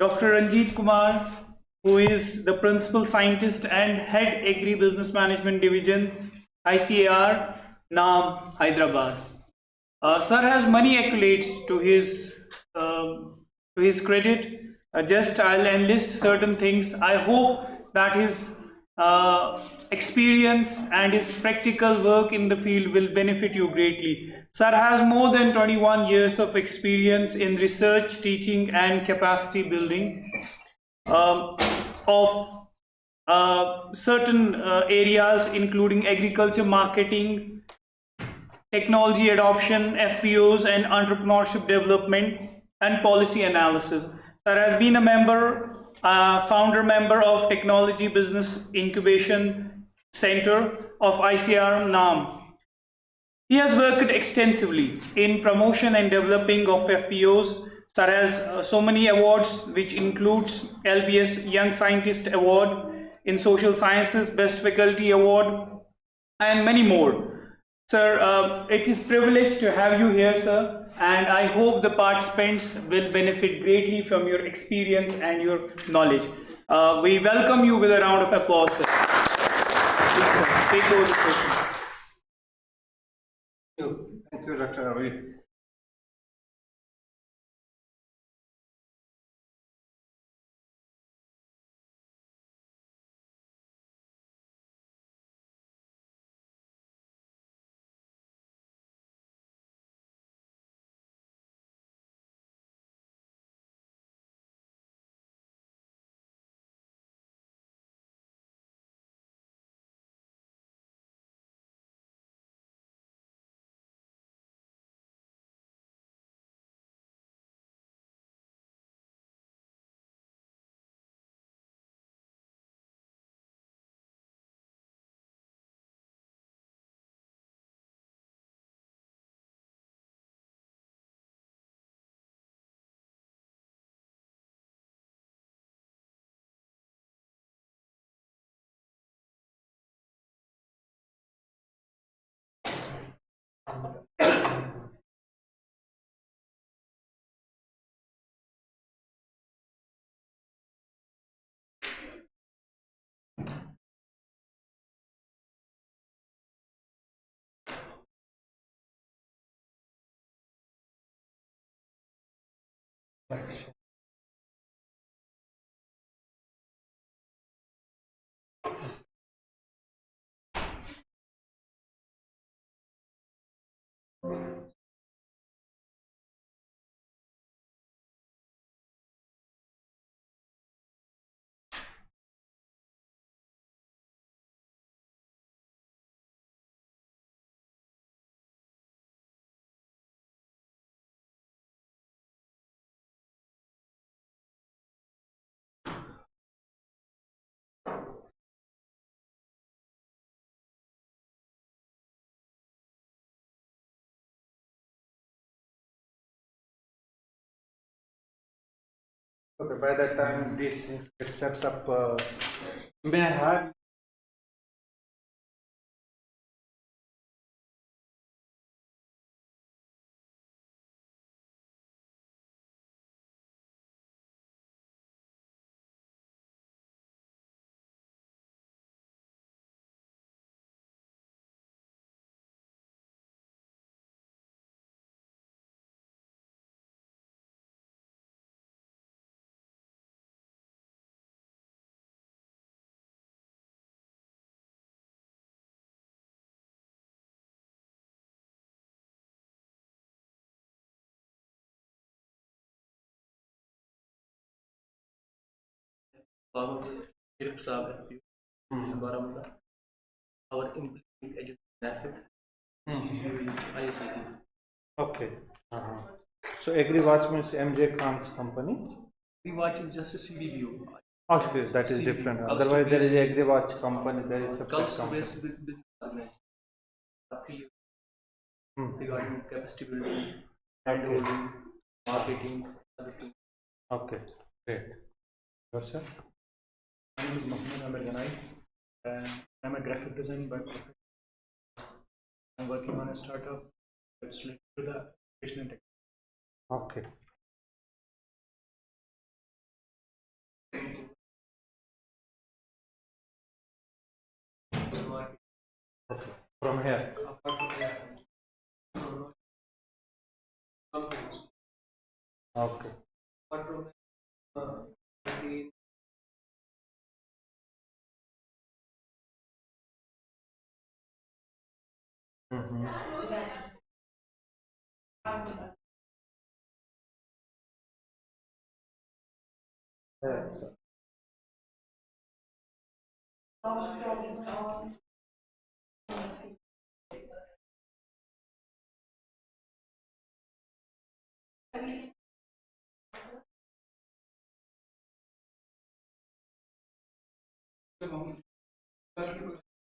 Dr. Ranjit Kumar, who is the Principal Scientist and Head Agri-Business Management Division, ICAR, NAM, Hyderabad. Sir has many accolades to his credit. Just I'll enlist certain things. I hope that his experience and his practical work in the field will benefit you greatly. Sir has more than 21 years of experience in research, teaching, and capacity building of certain areas, including agriculture, marketing, technology adoption, FPOs, and entrepreneurship development and policy analysis. Sir has been a founder member of Technology Business Incubation Center of ICR NAM. He has worked extensively in promotion and developing of FPOs. Sir has so many awards, which includes LBS Young Scientist Award in Social Sciences, Best Faculty Award, and many more. Sir, it is a privilege to have you here, sir, and I hope the participants will benefit greatly from your experience and your knowledge. We welcome you with a round of applause, sir. Please, sir, take over the session. Thank you, Dr. ABID. Okay, by that time it sets up. May I have? Our implementing agent method, CPU is ICD. Okay. So AgriWatch means MJ Khan's company. AgriWatch is just a CDBO. Okay, that is different. Otherwise, there is AgriWatch company. There is a Culture-based business organization. Regarding capacity building, handholding, marketing, everything. Okay, great. Yourself? My name is Mohammed Amir Ganai, and I'm a graphic designer by profession. I'm working on a startup that's related to the education and technology. Okay. from here. apart from that, sometimes Okay. apart from the Mm-hmm. Yes.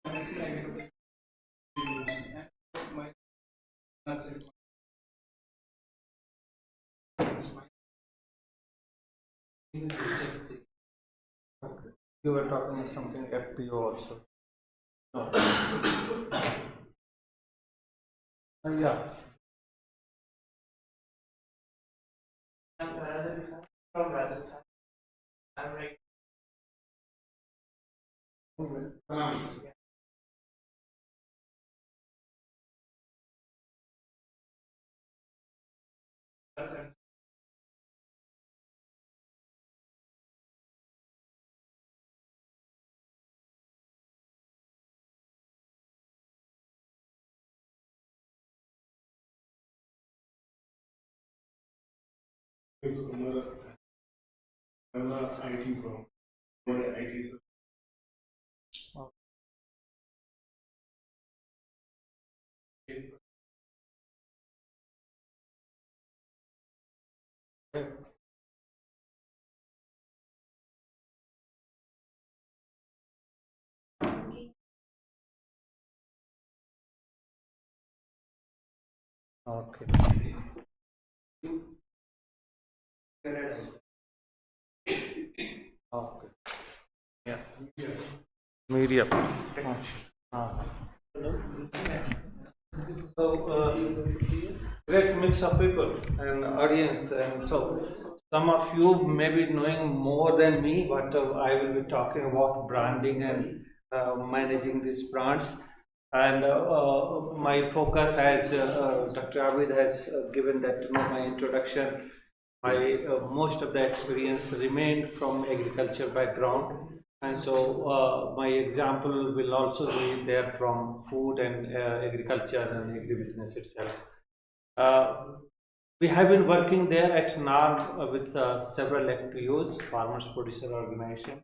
honestly, I get the and my answer is my agency. Okay. You were talking something FPO also. No. Yeah. From Rajasthan. I'm right. This is Kumar. I'm a IT firm. I'm an IT service. Okay. Okay. Yeah. Medium. So, great mix of people and audience, and so some of you may be knowing more than me, but I will be talking about branding and managing these brands. And my focus, as Dr. Abid has given that my introduction, my most of the experience remained from agriculture background, and so my example will also be there from food and agriculture and agribusiness itself. Uh, we have been working there at NARM with several FPOs, Farmers Producer Organization,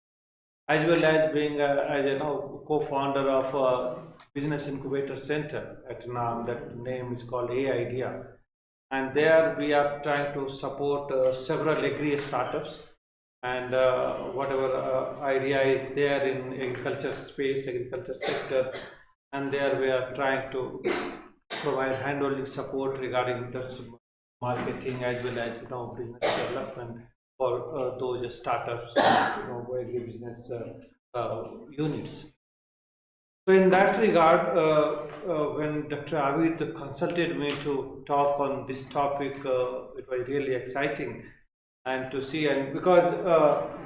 as well as being as you know, co-founder of Business Incubator Center at NARM. That name is called AIDEA, and there we are trying to support several agri startups, and whatever idea is there in agriculture space, agriculture sector, and there we are trying to provide handholding support regarding the marketing as well as business development for those startups, agri business units. So in that regard, when Dr. Avid consulted me to talk on this topic, it was really exciting, and to see, and because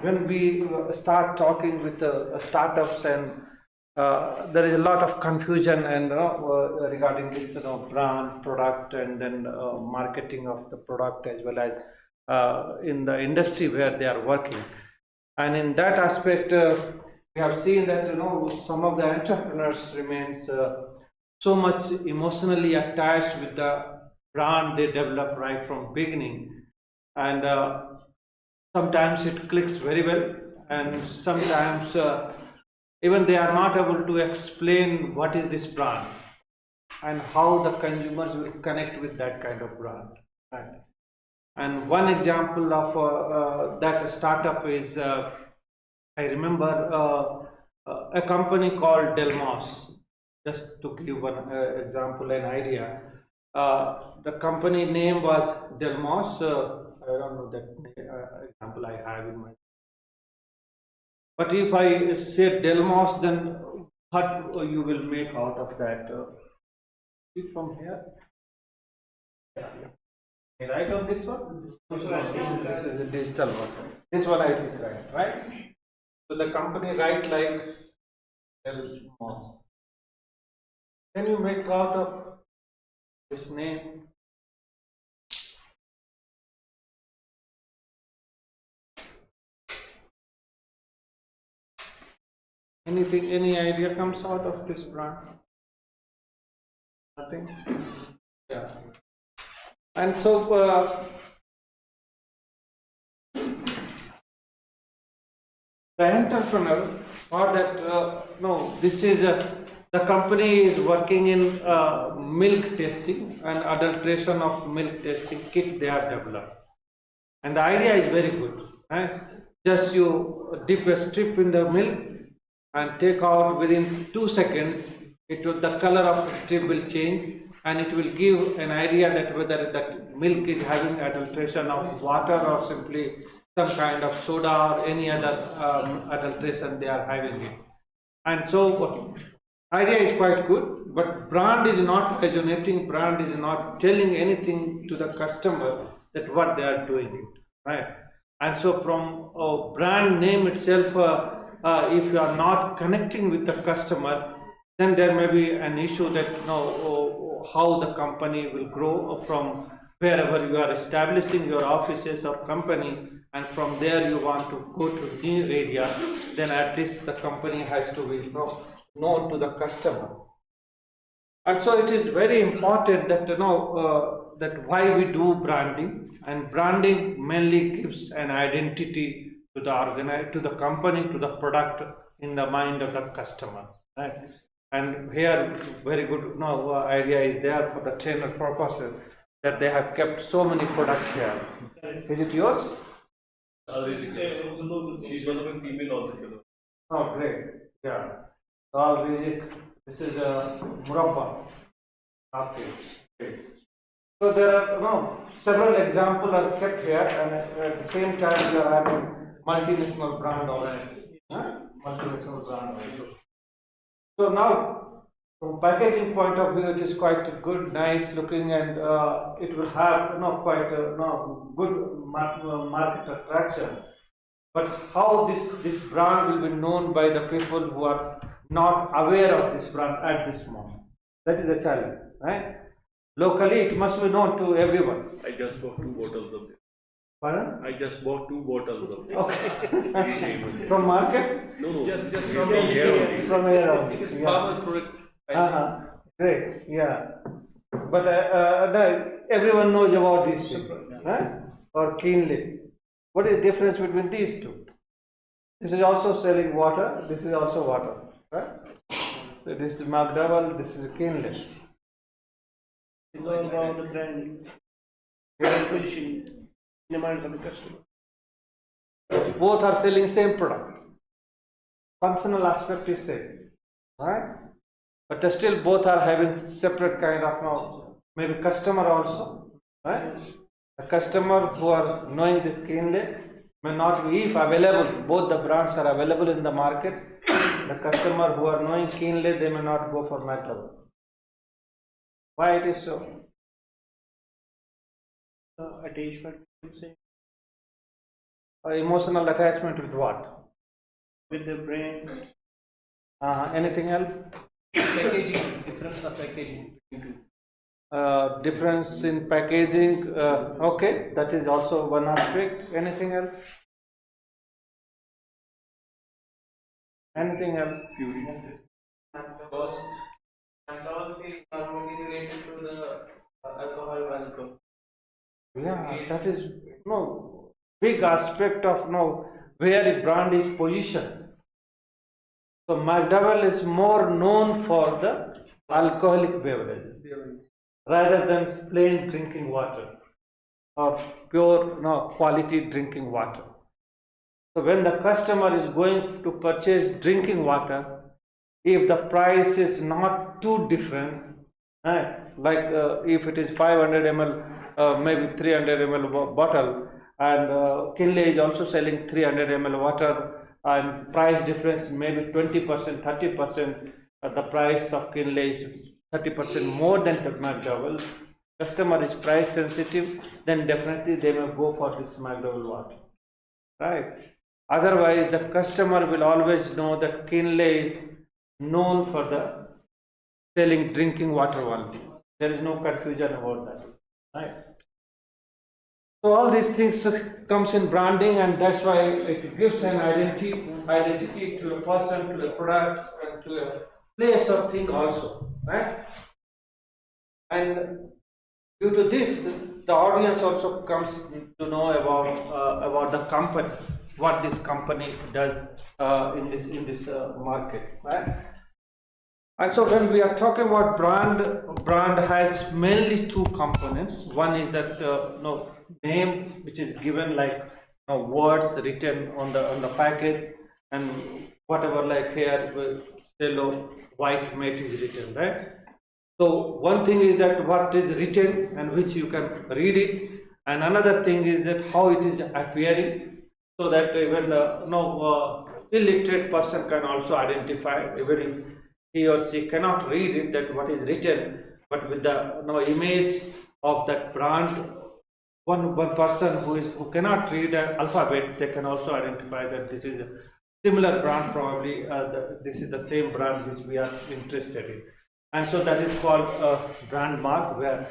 when we start talking with startups, and there is a lot of confusion and regarding this brand, product, and then marketing of the product, as well as in the industry where they are working. And in that aspect, we have seen that some of the entrepreneurs remains so much emotionally attached with the brand they develop right from beginning, and sometimes it clicks very well, and sometimes even they are not able to explain what is this brand and how the consumers will connect with that kind of brand. Right. And one example of that startup is, I remember a company called Delmos. Just to give one example, an idea. The company name was Delmos. I don't know that example I have in mind. But if I say Delmos, then what you will make out of that? See from here. Yeah. Right on this one? This is the digital one. This one I think right? So the company write like Delmos. Can you make out of this name? Anything, any idea comes out of this brand? Nothing? Yeah. And so, the entrepreneur thought that, no, this is the company is working in milk testing and adulteration of milk testing kit they have developed. And the idea is very good. Right? Just you dip a strip in the milk and take out within 2 seconds, the color of the strip will change and it will give an idea that whether that milk is having adulteration of water or simply some kind of soda or any other adulteration they are having it. And so idea is quite good, but brand is not resonating, brand is not telling anything to the customer that what they are doing it, right? And so from brand name itself, if you are not connecting with the customer, then there may be an issue that how the company will grow from wherever you are establishing your offices or company, and from there you want to go to new area, then at least the company has to be known to the customer. And so it is very important that that why we do branding, and branding mainly gives an identity to the company, to the product in the mind of the customer, right? And here very good idea is there for the trainer purposes that they have kept so many products here. Is it yours? She's one of the female also. Oh, great. Yeah. All Rizik. This is a Murabba. Okay. Great. So there are several examples are kept here, and at the same time we are having multinational brand also. Multinational brand also. So now, from packaging point of view, it is quite good, nice looking, and it will have quite a good market attraction. But how this brand will be known by the people who are not aware of this brand at this moment? That is the challenge, right? Locally, it must be known to everyone. I just bought 2 bottles of it. Pardon? I just bought 2 bottles of it. Okay. From market? No, Just from from here. From here only. It is Yeah. farmers' product. Great, yeah. But everyone knows about these things, right? Or keenly. What is the difference between these two? This is also selling water, this is also water, right? So this is McDowell, this is keenly. It's all about the brand, brand positioning in the mind of the customer. Both are selling same product. Functional aspect is same, right? But still both are having separate kind of maybe customer also, right? The customer who are knowing this keenly may not be, if available, both the brands are available in the market. The customer who are knowing keenly, they may not go for McDowell. Why it is so? Attachment, you say, Emotional attachment with what? with the brand. Anything else? Packaging, difference of packaging. Difference in packaging, okay, that is also one aspect. Anything else? Anything else? Because alcohol is normally related to the alcohol. Yeah, that is big aspect of where a brand is positioned. So McDowell is more known for the alcoholic beverages rather than plain drinking water or pure quality drinking water. So when the customer is going to purchase drinking water, if the price is not too different, like if it is 500 ml, maybe 300 ml bottle, and Kinley is also selling 300 ml water, and price difference maybe 20%, 30%, the price of Kinley is 30% more than the McDowell. Customer is price sensitive, then definitely they will go for this McDowell water, right? Otherwise, the customer will always know that Kinley is known for the selling drinking water only. There is no confusion about that, right? So all these things comes in branding, and that's why it gives an identity to a person, to the product, and to a place or thing also, right? And due to this, the audience also comes to know about the company, what this company does in this market, right? And so when we are talking about brand has mainly two components. One is that name, which is given like words written on the packet, and whatever like here cello white mate is written, right? So one thing is that what is written and which you can read it, and another thing is that how it is appearing, so that even illiterate person can also identify, even if he or she cannot read it, that what is written, but with the image of that brand, one person who cannot read an alphabet, they can also identify that this is a similar brand, probably this is the same brand which we are interested in. And so that is called a brand mark, where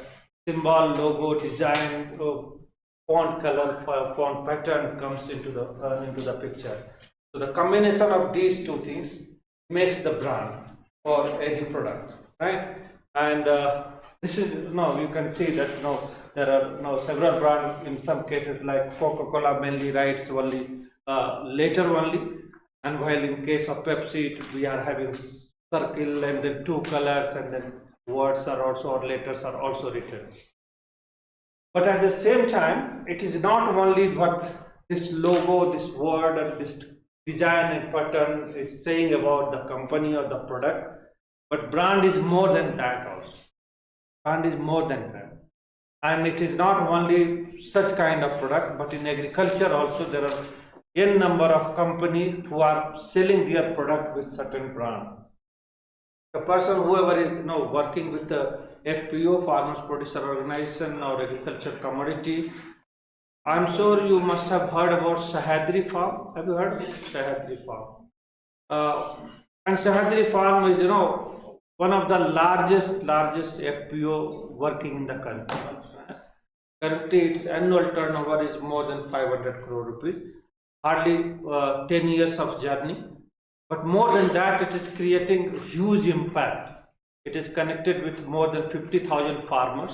symbol, logo, design, font color, font pattern comes into the picture. So the combination of these two things makes the brand for any product, right? And this is you can see that there are several brands. In some cases, like Coca-Cola mainly writes only letter only, and while in case of Pepsi, we are having circle and then two colors, and then words are also, or letters are also written. But at the same time, it is not only what this logo, this word, and this design and pattern is saying about the company or the product, but brand is more than that also. Brand is more than that. And it is not only such kind of product, but in agriculture also there are n number of companies who are selling their product with certain brand. The person, whoever is working with the FPO, Farmers Producer Organization, or agriculture commodity, I'm sure you must have heard about Sahyadri Farm. Have you heard of Sahyadri Farm? And Sahyadri Farm is one of the largest FPO working in the country. Currently, its annual turnover is more than 500 crore rupees. Hardly 10 years of journey. But more than that, it is creating huge impact. It is connected with more than 50,000 farmers.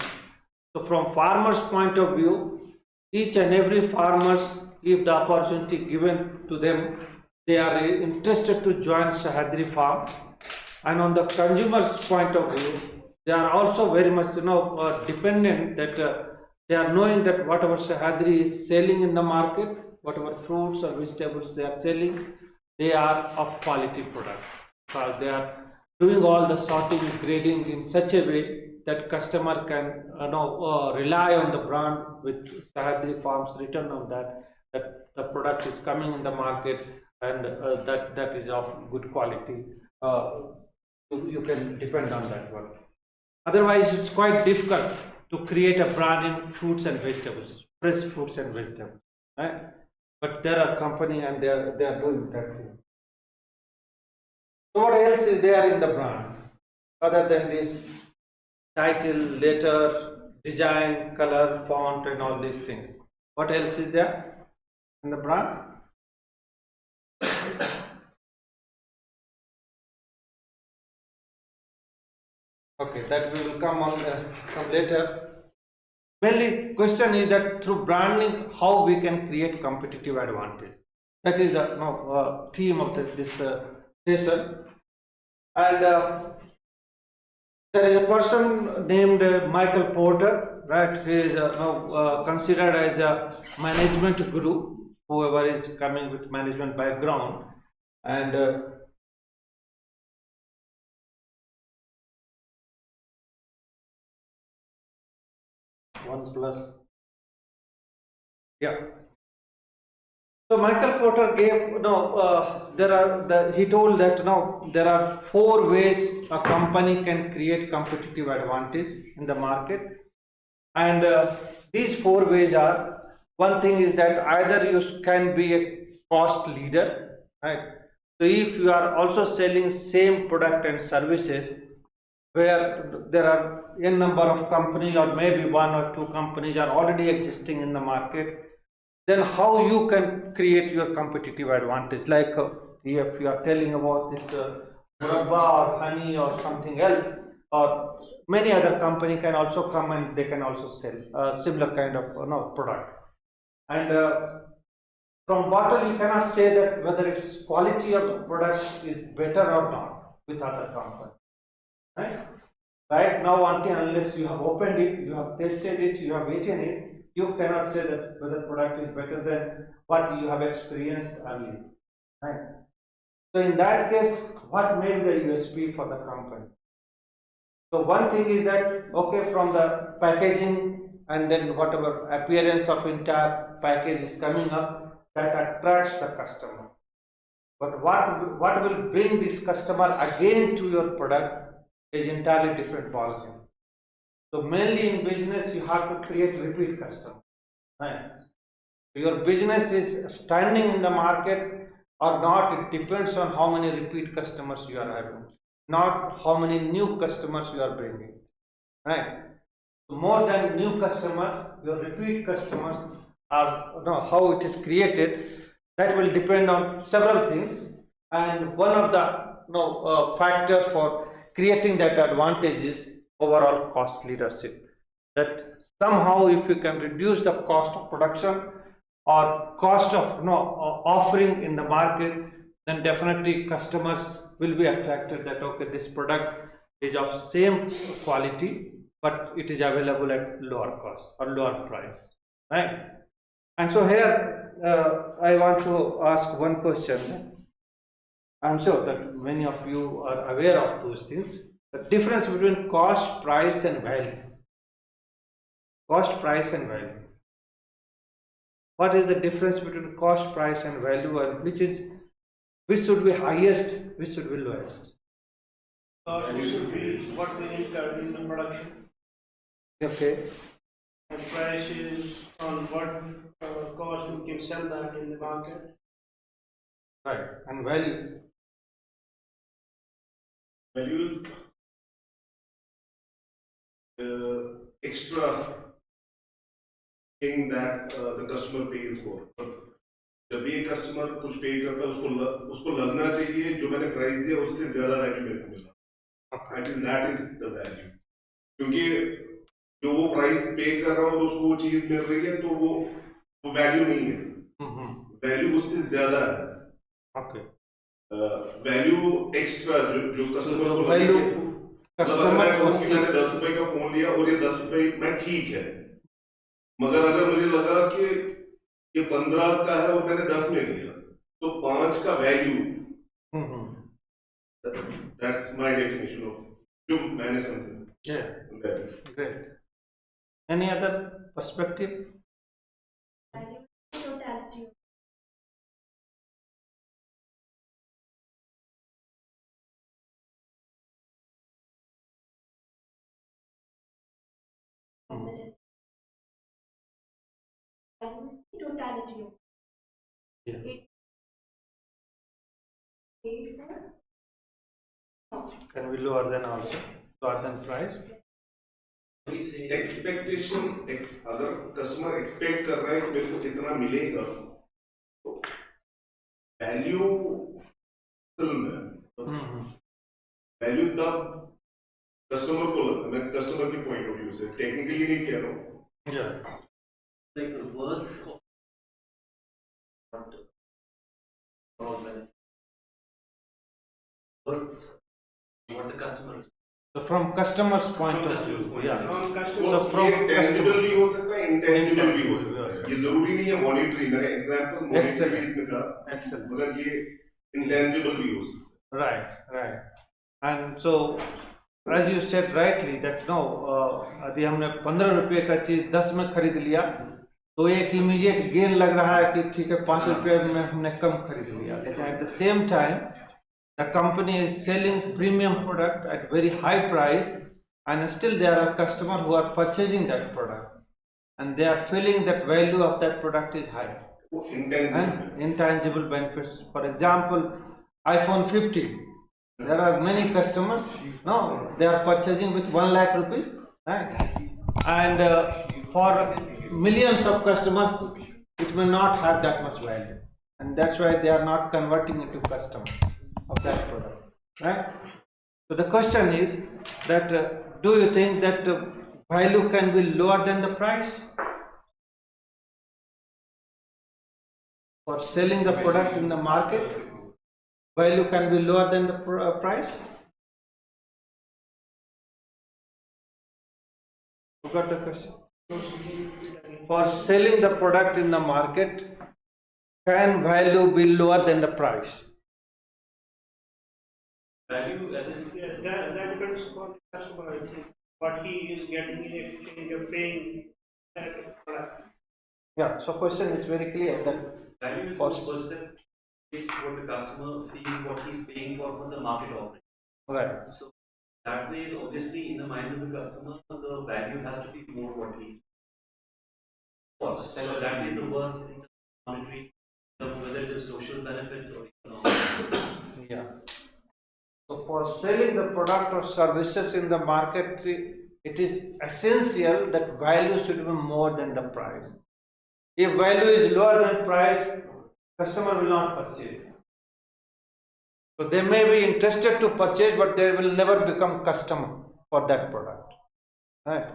So from farmers' point of view, each and every farmers, if the opportunity given to them, they are interested to join Sahyadri Farm. And on the consumer's point of view, they are also very much dependent that they are knowing that whatever Sahyadri is selling in the market, whatever fruits or vegetables they are selling, they are of quality products. So they are doing all the sorting, grading in such a way that customer can rely on the brand with Sahyadri Farms written on that the product is coming in the market, and that is of good quality. You can depend on that one. Otherwise, it's quite difficult to create a brand in fruits and vegetables, fresh fruits and vegetables, right? But there are companies and they are doing that thing. So what else is there in the brand other than this title, letter, design, color, font, and all these things? What else is there in the brand? Okay, that we will come later. Mainly, question is that through branding, how we can create competitive advantage. That is the theme of this session. And there is a person named Michael Porter, right? He is considered as a management guru, whoever is coming with management background. And OnePlus. Yeah. So Michael Porter gave he told that there are 4 ways a company can create competitive advantage in the market, and these 4 ways are: one thing is that either you can be a cost leader, right? So if you are also selling same product and services, where there are n number of companies or maybe one or two companies are already existing in the market, then how you can create your competitive advantage? Like if you are telling about this murabba or honey or something else, or many other company can also come and they can also sell similar kind of product. And from bottle you cannot say that whether its quality of the product is better or not with other company. Right? Right now, until unless you have opened it, you have tasted it, you have eaten it, you cannot say that whether product is better than what you have experienced earlier. Right? So in that case, what made the USP for the company? So one thing is that, okay, from the packaging and then whatever appearance of entire package is coming up, that attracts the customer. But what will bring this customer again to your product is entirely different ballgame. So mainly in business you have to create repeat customer. Right? Your business is standing in the market or not, it depends on how many repeat customers you are having, not how many new customers you are bringing. Right? So more than new customers, your repeat customers are how it is created. That will depend on several things, and one of the factor for creating that advantage is overall cost leadership. That somehow if you can reduce the cost of production or cost of offering in the market, then definitely customers will be attracted that okay, this product is of same quality but it is available at lower cost or lower price, right? And so here I want to ask one question. I'm sure that many of you are aware of those things. The difference between cost, price and value. Cost, price and value. What is the difference between cost, price and value, and which should be highest, which should be lowest? Cost should be what we incur in the production. Okay. And price is on what cost we can sell that in the market. Right. And value? Values extra thing that the customer pays for. जब भी एक customer कुछ पे करता है उसको लगना चाहिए जो मैंने प्राइस दिया उससे ज्यादा वैल्यू मेरे को मिला. I think that is the value. क्योंकि जो वो प्राइस पे कर रहा है और उसको वो चीज मिल रही है तो वो वैल्यू नहीं है. वैल्यू उससे ज्यादा है. Okay. वैल्यू एक्स्ट्रा जो कस्टमर को वैल्यू मैंने 10 रुपए का फोन लिया और ये 10 रुपए में ठीक है, मगर अगर मुझे लगा कि ये 15 का है और मैंने 10 में लिया तो 5 का value. That's my definition of जो मैंने समझा. Yeah. Great. Any other perspective? Totality. Totality. Yeah. Can we lower than also? Lower than price? Expectation अगर कस्टमर एक्सपेक्ट कर रहा है कि मेरे को इतना मिलेगा तो वैल्यू वैल्यू तब कस्टमर को लगता है. मैं कस्टमर के पॉइंट ऑफ व्यू से टेक्निकली नहीं कह रहा हूँ. Like the worth of what the customer is. So from customer's point of view, yeah. So from tangible भी हो सकता है, intangible भी हो सकता है. ये जरूरी नहीं है monetary. मैंने example monetary इसमें कहा, मगर ये intangible भी हो सकता है. Right. And so as you said rightly that no, यदि हमने 15 रुपए का चीज 10 में खरीद लिया तो एक immediate gain लग रहा है कि ठीक है 5 रुपए में हमने कम खरीद लिया. लेकिन at the same time the company is selling premium product at very high price and still there are customers who are purchasing that product and they are feeling that value of that product is high. And intangible benefits. For example, iPhone 15. There are many customers, no, they are purchasing with 1 lakh rupees, right? And for millions of customers, it may not have that much value. And that's why they are not converting into customer of that product, right? So the question is that do you think that value can be lower than the price? For selling the product in the market, value can be lower than the price? You got the question? For selling the product in the market, can value be lower than the price? Value as Yeah, that depends upon the customer, I think, what he is getting in exchange of paying that product. Yeah, so question is very clear that value is for the percentage what the customer feels what he's paying for the market offering. right. So that way is obviously in the mind of the customer the value has to be more what he for. So that is the worth in the monetary, whether it is social benefits or economic. Yeah. So for selling the product or services in the market, it is essential that value should be more than the price. If value is lower than price, customer will not purchase. So they may be interested to purchase, but they will never become customer for that product. Right?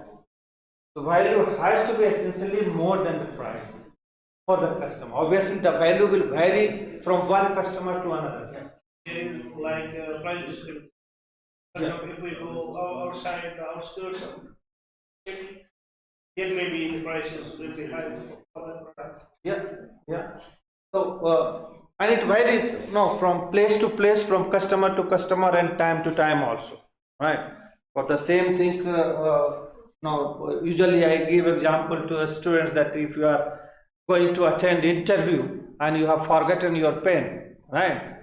So value has to be essentially more than the price for the customer. Obviously, the value will vary from one customer to another. Like price discrimination. Yeah. If we go outside the outskirts of it, then maybe the prices will be high for that product. Yeah, yeah. So, and it varies, no, from place to place, from customer to customer, and time to time also, right? For the same thing, no, usually I give example to the students that if you are going to attend interview and you have forgotten your pen, right?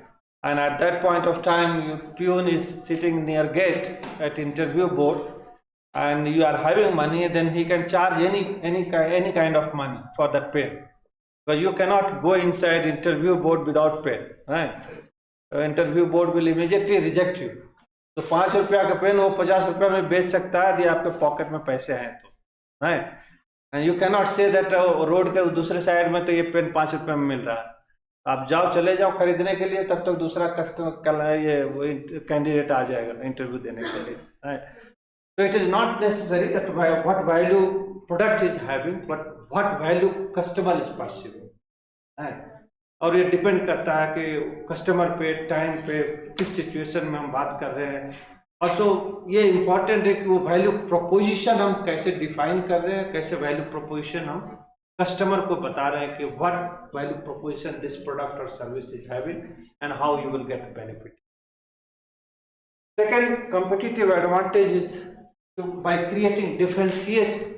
And at that point of time, your peon is sitting near gate at interview board, and you are having money, then he can charge any kind of money for that pen. But you cannot go inside interview board without pen, right? Interview board will immediately reject you. तो 5 रुपया का pen वो 50 रुपया में बेच सकता है यदि आपके पॉकेट में पैसे हैं तो, right? And you cannot say that road के दूसरे साइड में तो ये पेन 5 रुपये में मिल रहा है, आप जाओ चले जाओ खरीदने के लिए, तब तक दूसरा कस्टमर कल ये वो कैंडिडेट आ जाएगा इंटरव्यू देने के लिए, right? So it is not necessary that what value product is having, but what value customer is perceiving, right? और ये डिपेंड करता है कि कस्टमर पे, टाइम पे, किस सिचुएशन में हम बात कर रहे हैं. और सो ये इम्पोर्टेंट है कि वो वैल्यू प्रोपोजिशन हम कैसे डिफाइन कर रहे हैं, कैसे वैल्यू प्रोपोजिशन हम कस्टमर को बता रहे हैं कि what value proposition this product और service is having and how you will get benefit. Second competitive advantage is by creating differentiation,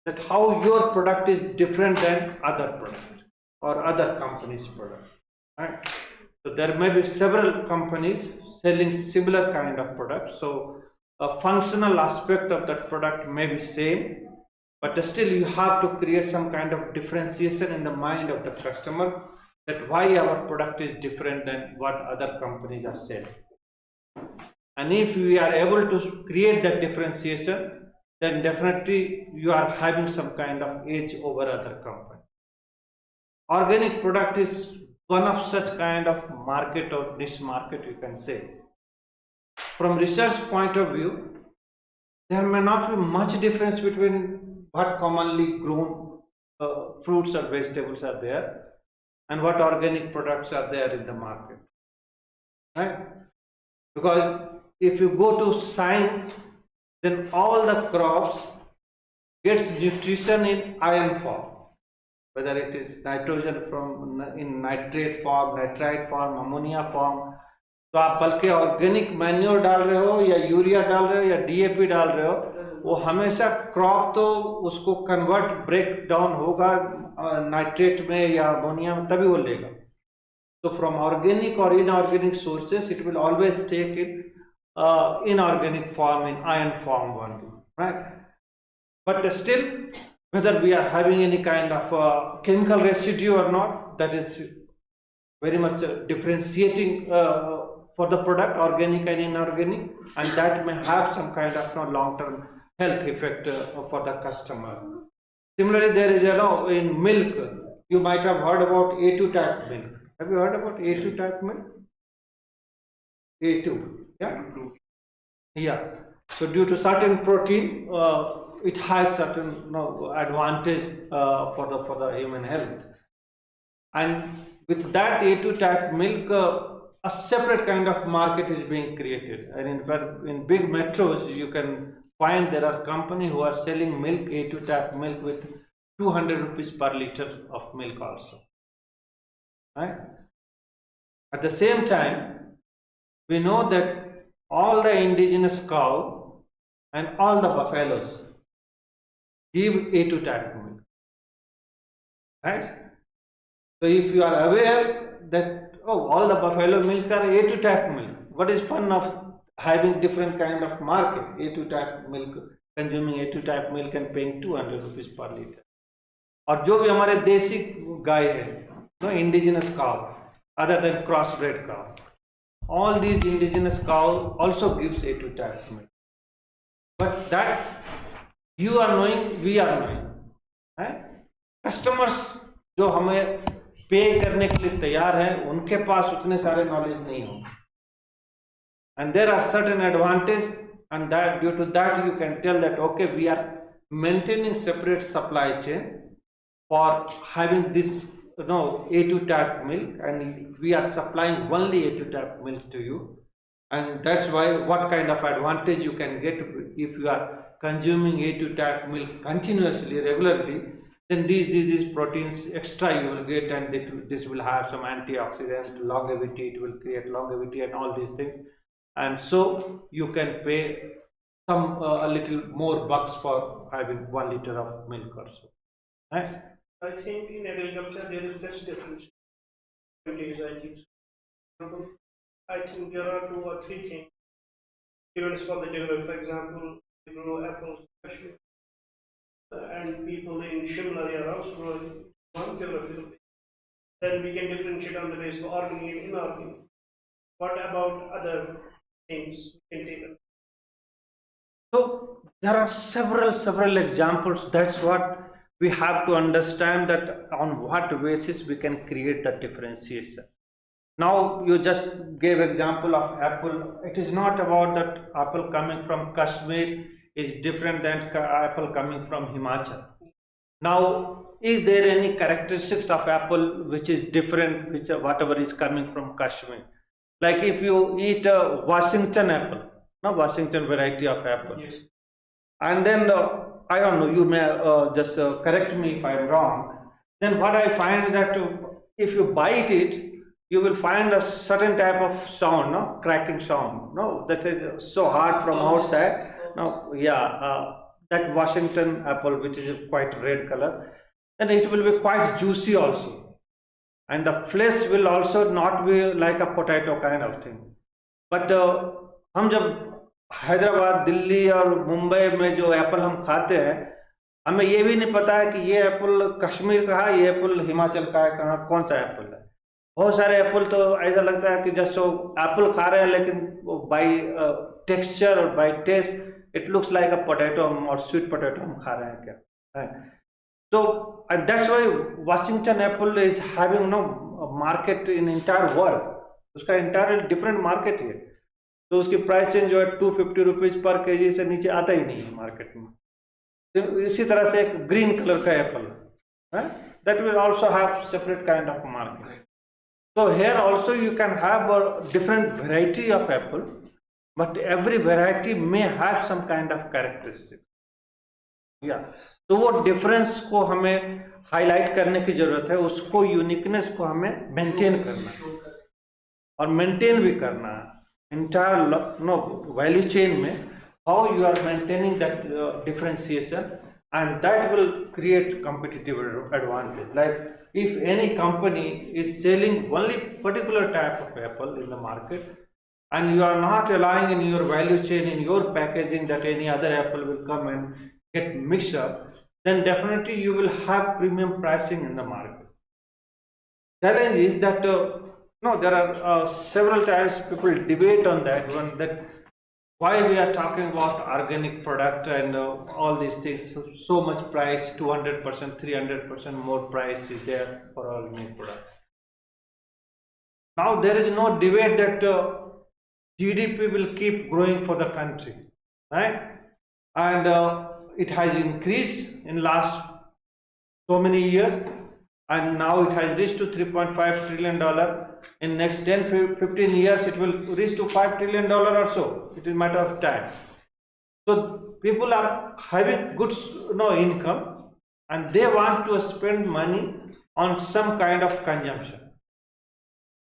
that how your product is different than other product or other companies' product, right? So there may be several companies selling similar kind of products, so a functional aspect of that product may be same, but still you have to create some kind of differentiation in the mind of the customer, that why our product is different than what other companies are selling. And if we are able to create that differentiation, then definitely you are having some kind of edge over other companies. Organic product is one of such kind of market or niche market, you can say. From research point of view, there may not be much difference between what commonly grown fruits or vegetables are there and what organic products are there in the market, right? Because if you go to science, then all the crops gets nutrition in iron form, whether it is nitrogen from in nitrate form, nitrite form, ammonia form. तो आप बल्कि organic manure डाल रहे हो या urea डाल रहे हो या डीएपी डाल रहे हो, वो हमेशा क्रॉप तो उसको कन्वर्ट ब्रेक डाउन होगा नाइट्रेट में या अमोनिया में, तभी वो लेगा. So from organic or inorganic sources, it will always take it inorganic form, in iron form only, right? But still, whether we are having any kind of chemical residue or not, that is very much differentiating for the product, organic and inorganic, and that may have some kind of long-term health effect for the customer. Similarly, there is in milk, you might have heard about A2 type milk. Have you heard about A2 type milk? A2, yeah? Yeah. So due to certain protein, it has certain advantage for the human health. And with that A2 type milk, a separate kind of market is being created. And in fact, in big metros, you can find there are companies who are selling milk, A2 type milk, with 200 rupees per liter of milk also. Right? At the same time, we know that all the indigenous cow and all the buffaloes give A2 type milk. Right? So if you are aware that all the buffalo milk are A2 type milk, what is fun of having different kind of market? A2 type milk, consuming A2 type milk and paying 200 rupees per liter. और जो भी हमारे देसी गाय है, indigenous cow, other than crossbred cow, all these indigenous cow also gives A2 type milk. But that you are knowing, we are knowing, right? Customers जो हमें पे करने के लिए तैयार है, उनके पास उतने सारे नॉलेज नहीं हो. And there are certain advantages, and that due to that you can tell that okay, we are maintaining separate supply chain for having this A2 type milk, and we are supplying only A2 type milk to you. And that's why what kind of advantage you can get if you are consuming A2 type milk continuously, regularly, then these proteins extra you will get, and this will have some antioxidant, longevity, it will create longevity and all these things. And so you can pay some a little more bucks for having 1 liter of milk or so. Right? I think in agriculture there is less difference. I think there are 2 or 3 things. Even for the geography, for example, you grow apples, Kashmir, and people in Shimla they are also growing one geographical place. Then we can differentiate on the basis of organic and inorganic. What about other things we can take? So there are several examples. That's what we have to understand, that on what basis we can create the differentiation. Now you just gave example of apple. It is not about that apple coming from Kashmir is different than apple coming from Himachal. Now, is there any characteristics of apple which is different, which whatever is coming from Kashmir? Like if you eat a Washington apple, Washington variety of apple, yes, and then I don't know, you may just correct me if I am wrong. Then what I find that if you bite it, you will find a certain type of sound, cracking sound, that is so hard from outside. That Washington apple, which is quite red color, and it will be quite juicy also, and the flesh will also not be like a potato kind of thing. But हम जब हैदराबाद, दिल्ली और मुंबई में जो Apple हम खाते हैं, हमें ये भी नहीं पता है कि ये एप्पल कश्मीर का है, ये एप्पल हिमाचल का है, कहाँ कौन सा एप्पल है. बहुत सारे एप्पल तो ऐसा लगता है कि जस्ट एप्पल खा रहे हैं, लेकिन बाय टेक्सचर और by taste it looks like a potato or sweet potato हम खा रहे हैं क्या. Right? So and that's why Washington apple is having a market in entire world. उसका entire different market है. तो उसकी प्राइस जो है 250 रुपीज पर केजी से नीचे आता ही नहीं है मार्केट में. तो इसी तरह से एक ग्रीन कलर का Apple, that will also have separate kind of market. So here also you can have a different variety of apple, but every variety may have some kind of characteristic. तो वो difference को हमें highlight करने की जरूरत है, उसको uniqueness को हमें मेंटेन करना है और मेंटेन भी करना है. Entire value chain में how you are maintaining that differentiation, and that will create competitive advantage. Like if any company is selling only particular type of apple in the market, and you are not allowing in your value chain, in your packaging, that any other apple will come and get mixed up, then definitely you will have premium pricing in the market. Challenge is that No, there are several times people debate on that one, that why we are talking about organic product and all these things. So much price, 200%, 300% more price is there for organic product. Now there is no debate that GDP will keep growing for the country, right? And it has increased in last so many years, and now it has reached to $3.5 trillion. In next 10, 15 years, it will reach to $5 trillion or so. It is a matter of time. So people are having good income, and they want to spend money on some kind of consumption.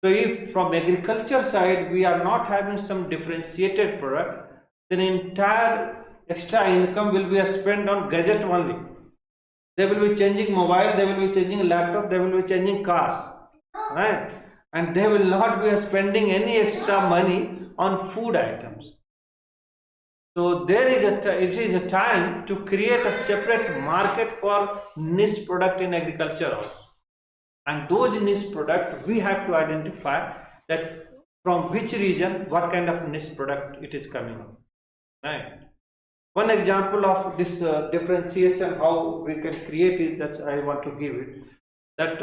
So if from agriculture side we are not having some differentiated product, then entire extra income will be spent on gadget only. They will be changing mobile, they will be changing laptop, they will be changing cars, right? And they will not be spending any extra money on food items. So there is it is a time to create a separate market for niche product in agriculture also. And those niche products, we have to identify that from which region, what kind of niche product it is coming up, right? One example of this differentiation, how we can create it, that I want to give it. That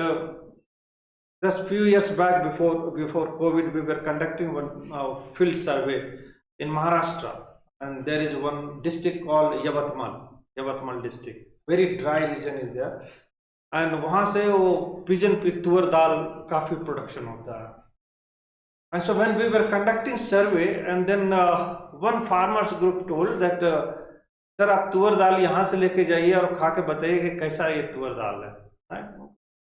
just few years back, before COVID, we were conducting one field survey in Maharashtra, and there is one district called Yavatmal district. Very dry region is there. And वहाँ से वो pigeon तुअर दाल काफी production होता है. And so when we were conducting survey, and then one farmers group told that sir आप तुअर दाल यहाँ से लेके जाइए और खा के बताइए कि कैसा ये तुअर दाल है.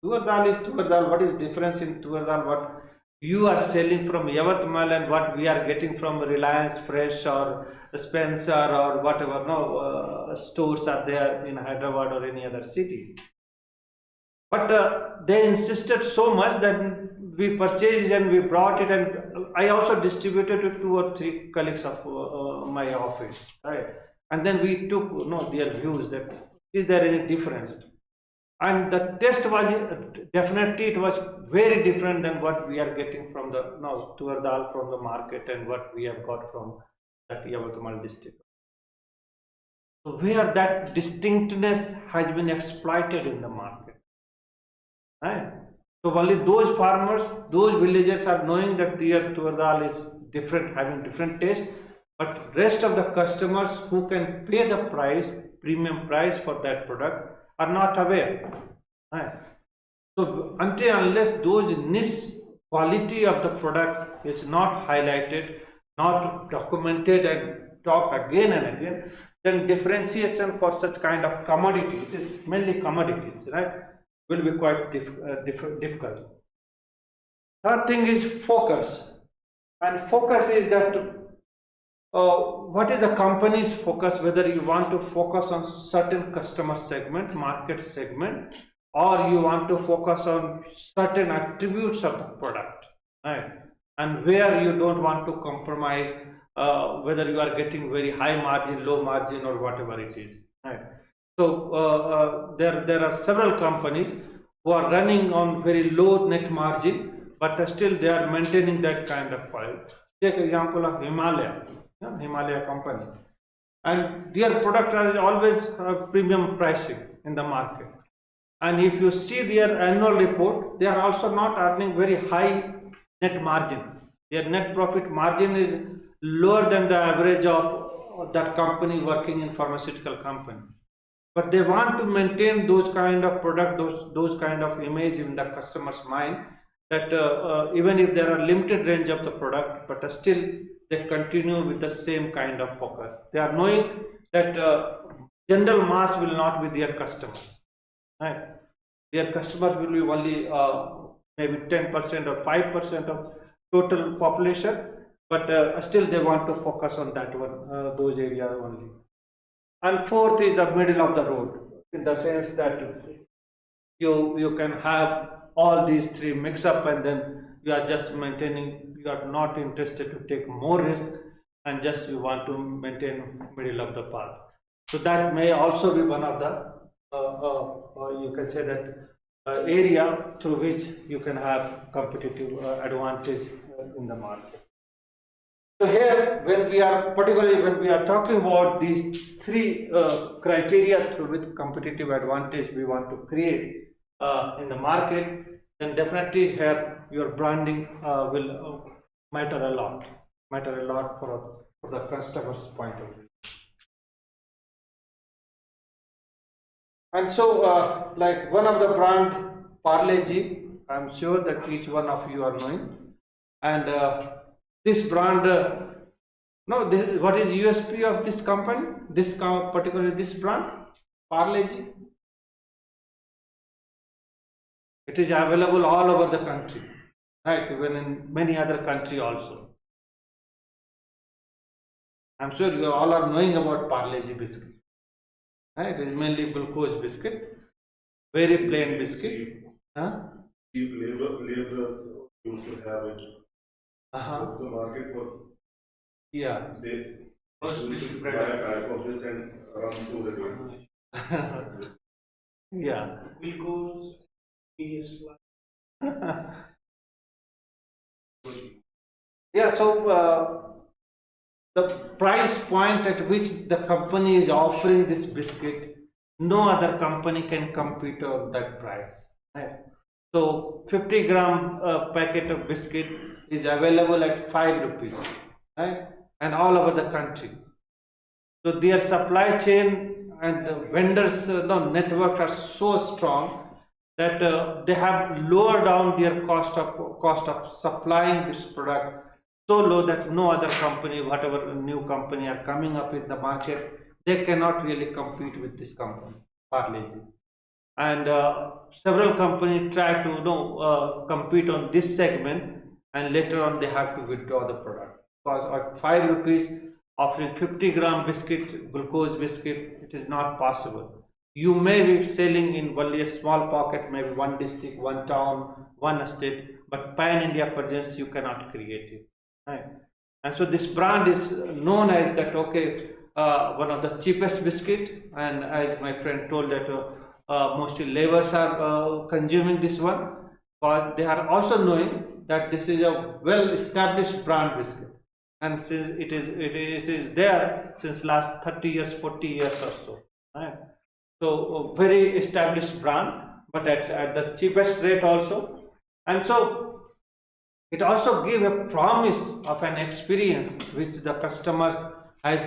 तुअर दाल is तुअर दाल. What is difference in तुअर दाल? What you are selling from Yavatmal and what we are getting from Reliance Fresh or Spencer or whatever stores are there in Hyderabad or any other city. But they insisted so much that we purchased and we brought it, and I also distributed to 2 or 3 colleagues of my office, right? And then we took their views, that is there any difference? And the test was definitely, it was very different than what we are getting from the tuar dal from the market and what we have got from that Yavatmal district. So where that distinctness has been exploited in the market. Right? So only those farmers, those villagers are knowing that their tuar dal is different, having different taste, but rest of the customers who can pay the price, premium price for that product, are not aware. Right? So until unless those niche quality of the product is not highlighted, not documented and talked again and again, then differentiation for such kind of commodity, it is mainly commodities, right, will be quite difficult. Third thing is focus. And focus is that what is the company's focus, whether you want to focus on certain customer segment, market segment, or you want to focus on certain attributes of the product, right? And where you don't want to compromise, whether you are getting very high margin, low margin, or whatever it is, right? So there are several companies who are running on very low net margin, but still they are maintaining that kind of file. Take example of Himalaya company, and their product is always premium pricing in the market. And if you see their annual report, they are also not earning very high net margin. Their net profit margin is lower than the average of that company working in pharmaceutical company. But they want to maintain those kind of product, those kind of image in the customer's mind, that even if there are limited range of the product, but still they continue with the same kind of focus. They are knowing that general mass will not be their customers, right? Their customers will be only maybe 10% or 5% of total population, but still they want to focus on that one, those areas only. And fourth is the middle of the road, in the sense that you can have all these three mix up, and then you are just maintaining, you are not interested to take more risk, and just you want to maintain middle of the path. So that may also be one of the you can say that area through which you can have competitive advantage in the market. So here, particularly when we are talking about these three criteria through which competitive advantage we want to create in the market, then definitely here your branding will matter a lot for the customer's point of view. And so, like one of the brand, Parle-G, I'm sure that each one of you are knowing. And this brand, what is USP of this company? Particularly this brand, Parle-G. It is available all over the country, right? Even in many other countries also. I'm sure you all are knowing about Parle-G biscuit. Right? It is mainly glucose biscuit, very plain biscuit. Cheap laborers used to have it. The market for they used to buy a pack of this and run through the day. Yeah. Glucose, yes. Yeah, so the price point at which the company is offering this biscuit, no other company can compete on that price. Right? So 50-gram packet of biscuit is available at 5 rupees, right? And all over the country. So their supply chain and the vendors network are so strong that they have lowered down their cost of supplying this product so low that no other company, whatever new company are coming up in the market, they cannot really compete with this company, Parle-G. And several companies try to compete on this segment, and later on they have to withdraw the product, because at 5 rupees offering 50-gram biscuit, glucose biscuit, it is not possible. You may be selling in only a small pocket, maybe one district, one town, one state, but pan-India presence you cannot create it. Right? And so this brand is known as that, one of the cheapest biscuit, and as my friend told that mostly laborers are consuming this one, but they are also knowing that this is a well-established brand biscuit, and since it is there since last 30 years, 40 years or so. Right? So very established brand, but at the cheapest rate also, and so it also gives a promise of an experience which the customers has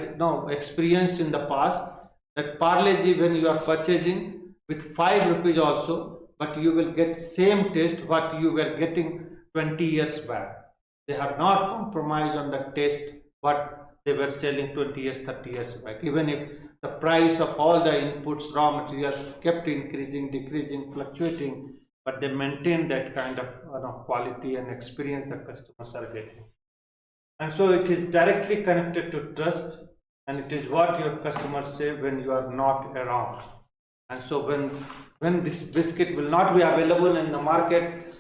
experienced in the past, that Parle-G, when you are purchasing with 5 rupees also, but you will get same taste what you were getting 20 years back. They have not compromised on the taste what they were selling 20 years, 30 years back. Even if the price of all the inputs, raw materials kept increasing, decreasing, fluctuating, but they maintain that kind of quality and experience the customers are getting. And so it is directly connected to trust, and it is what your customers say when you are not around. And so when this biscuit will not be available in the market,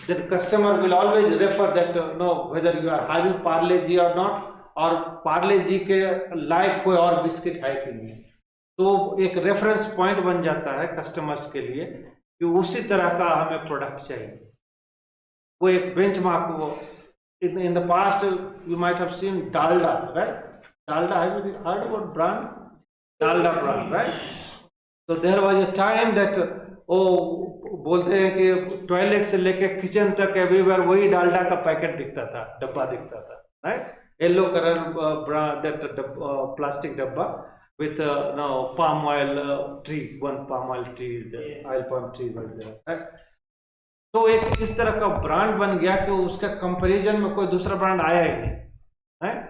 the customer will always refer that whether you are having Parle-G or not, or Parle-G के लायक कोई और biscuit है कि नहीं. तो एक reference point बन जाता है कस्टमर्स के लिए कि उसी तरह का हमें प्रोडक्ट चाहिए. वो एक बेंचमार्क, वो in the past you might have seen Dalda, right? Dalda, have you heard about brand? Dalda brand, right? So there was a time that बोलते हैं कि टॉयलेट से लेके किचन तक एवरीवेयर वही डालडा का पैकेट दिखता था, डब्बा दिखता था, right? Yellow color brand, that plastic dabba with palm oil tree, one palm oil tree, the oil palm tree was there, right? तो एक इस तरह का ब्रांड बन गया कि उसका कंपैरिजन में कोई दूसरा ब्रांड आया ही नहीं, right?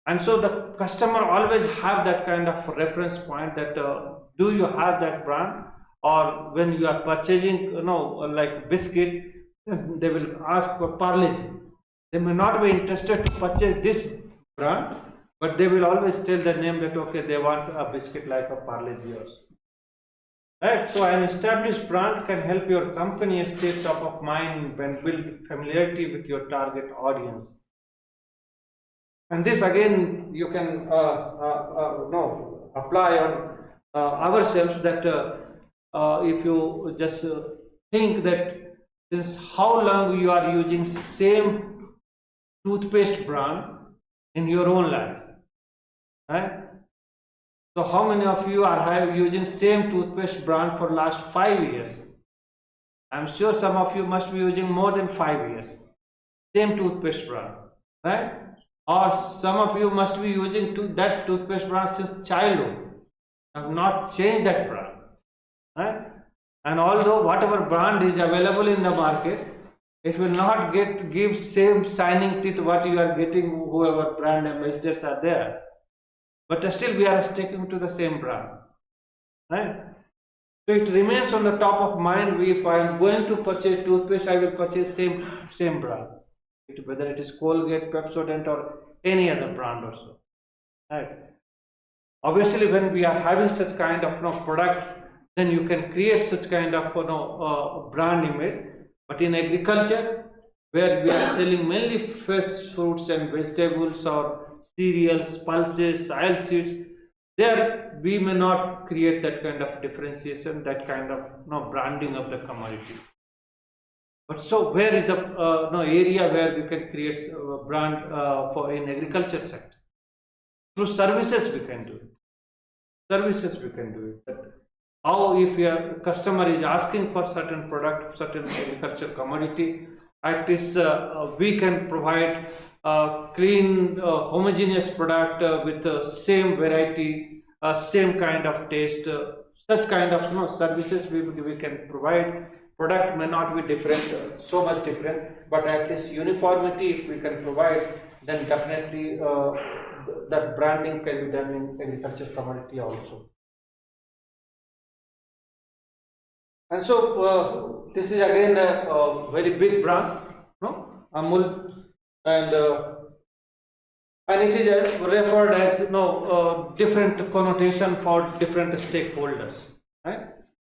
And so the customer always have that kind of reference point that do you have that brand, or when you are purchasing like biscuit, they will ask for Parle-G. They may not be interested to purchase this brand, but they will always tell the name that they want a biscuit like a Parle-G also. Right? So an established brand can help your company stay top of mind and build familiarity with your target audience. And this again you can apply on ourselves, that if you just think that since how long you are using same toothpaste brand in your own life, right? So how many of you are using same toothpaste brand for last 5 years? I'm sure some of you must be using more than 5 years. Same toothpaste brand, right? Or some of you must be using that toothpaste brand since childhood. Have not changed that brand, right? And although whatever brand is available in the market, it will not give same shining teeth what you are getting whoever brand ambassadors are there. But still we are sticking to the same brand, right? So it remains on the top of mind. If I am going to purchase toothpaste, I will purchase same brand, whether it is Colgate, Pepsodent, or any other brand also, right? Obviously, when we are having such kind of product, then you can create such kind of brand image. But in agriculture, where we are selling mainly fresh fruits and vegetables or cereals, pulses, oil seeds, there we may not create that kind of differentiation, that kind of branding of the commodity. But so where is the area where we can create a brand for in agriculture sector? Through services we can do it. Services we can do it. How if your customer is asking for certain product, certain agriculture commodity, at least we can provide clean, homogeneous product with the same variety, same kind of taste, such kind of services we can provide. Product may not be different, so much different, but at least uniformity if we can provide, then definitely that branding can be done in agriculture commodity also. And so this is again a very big brand, no? Amul, and it is referred as different connotation for different stakeholders, right?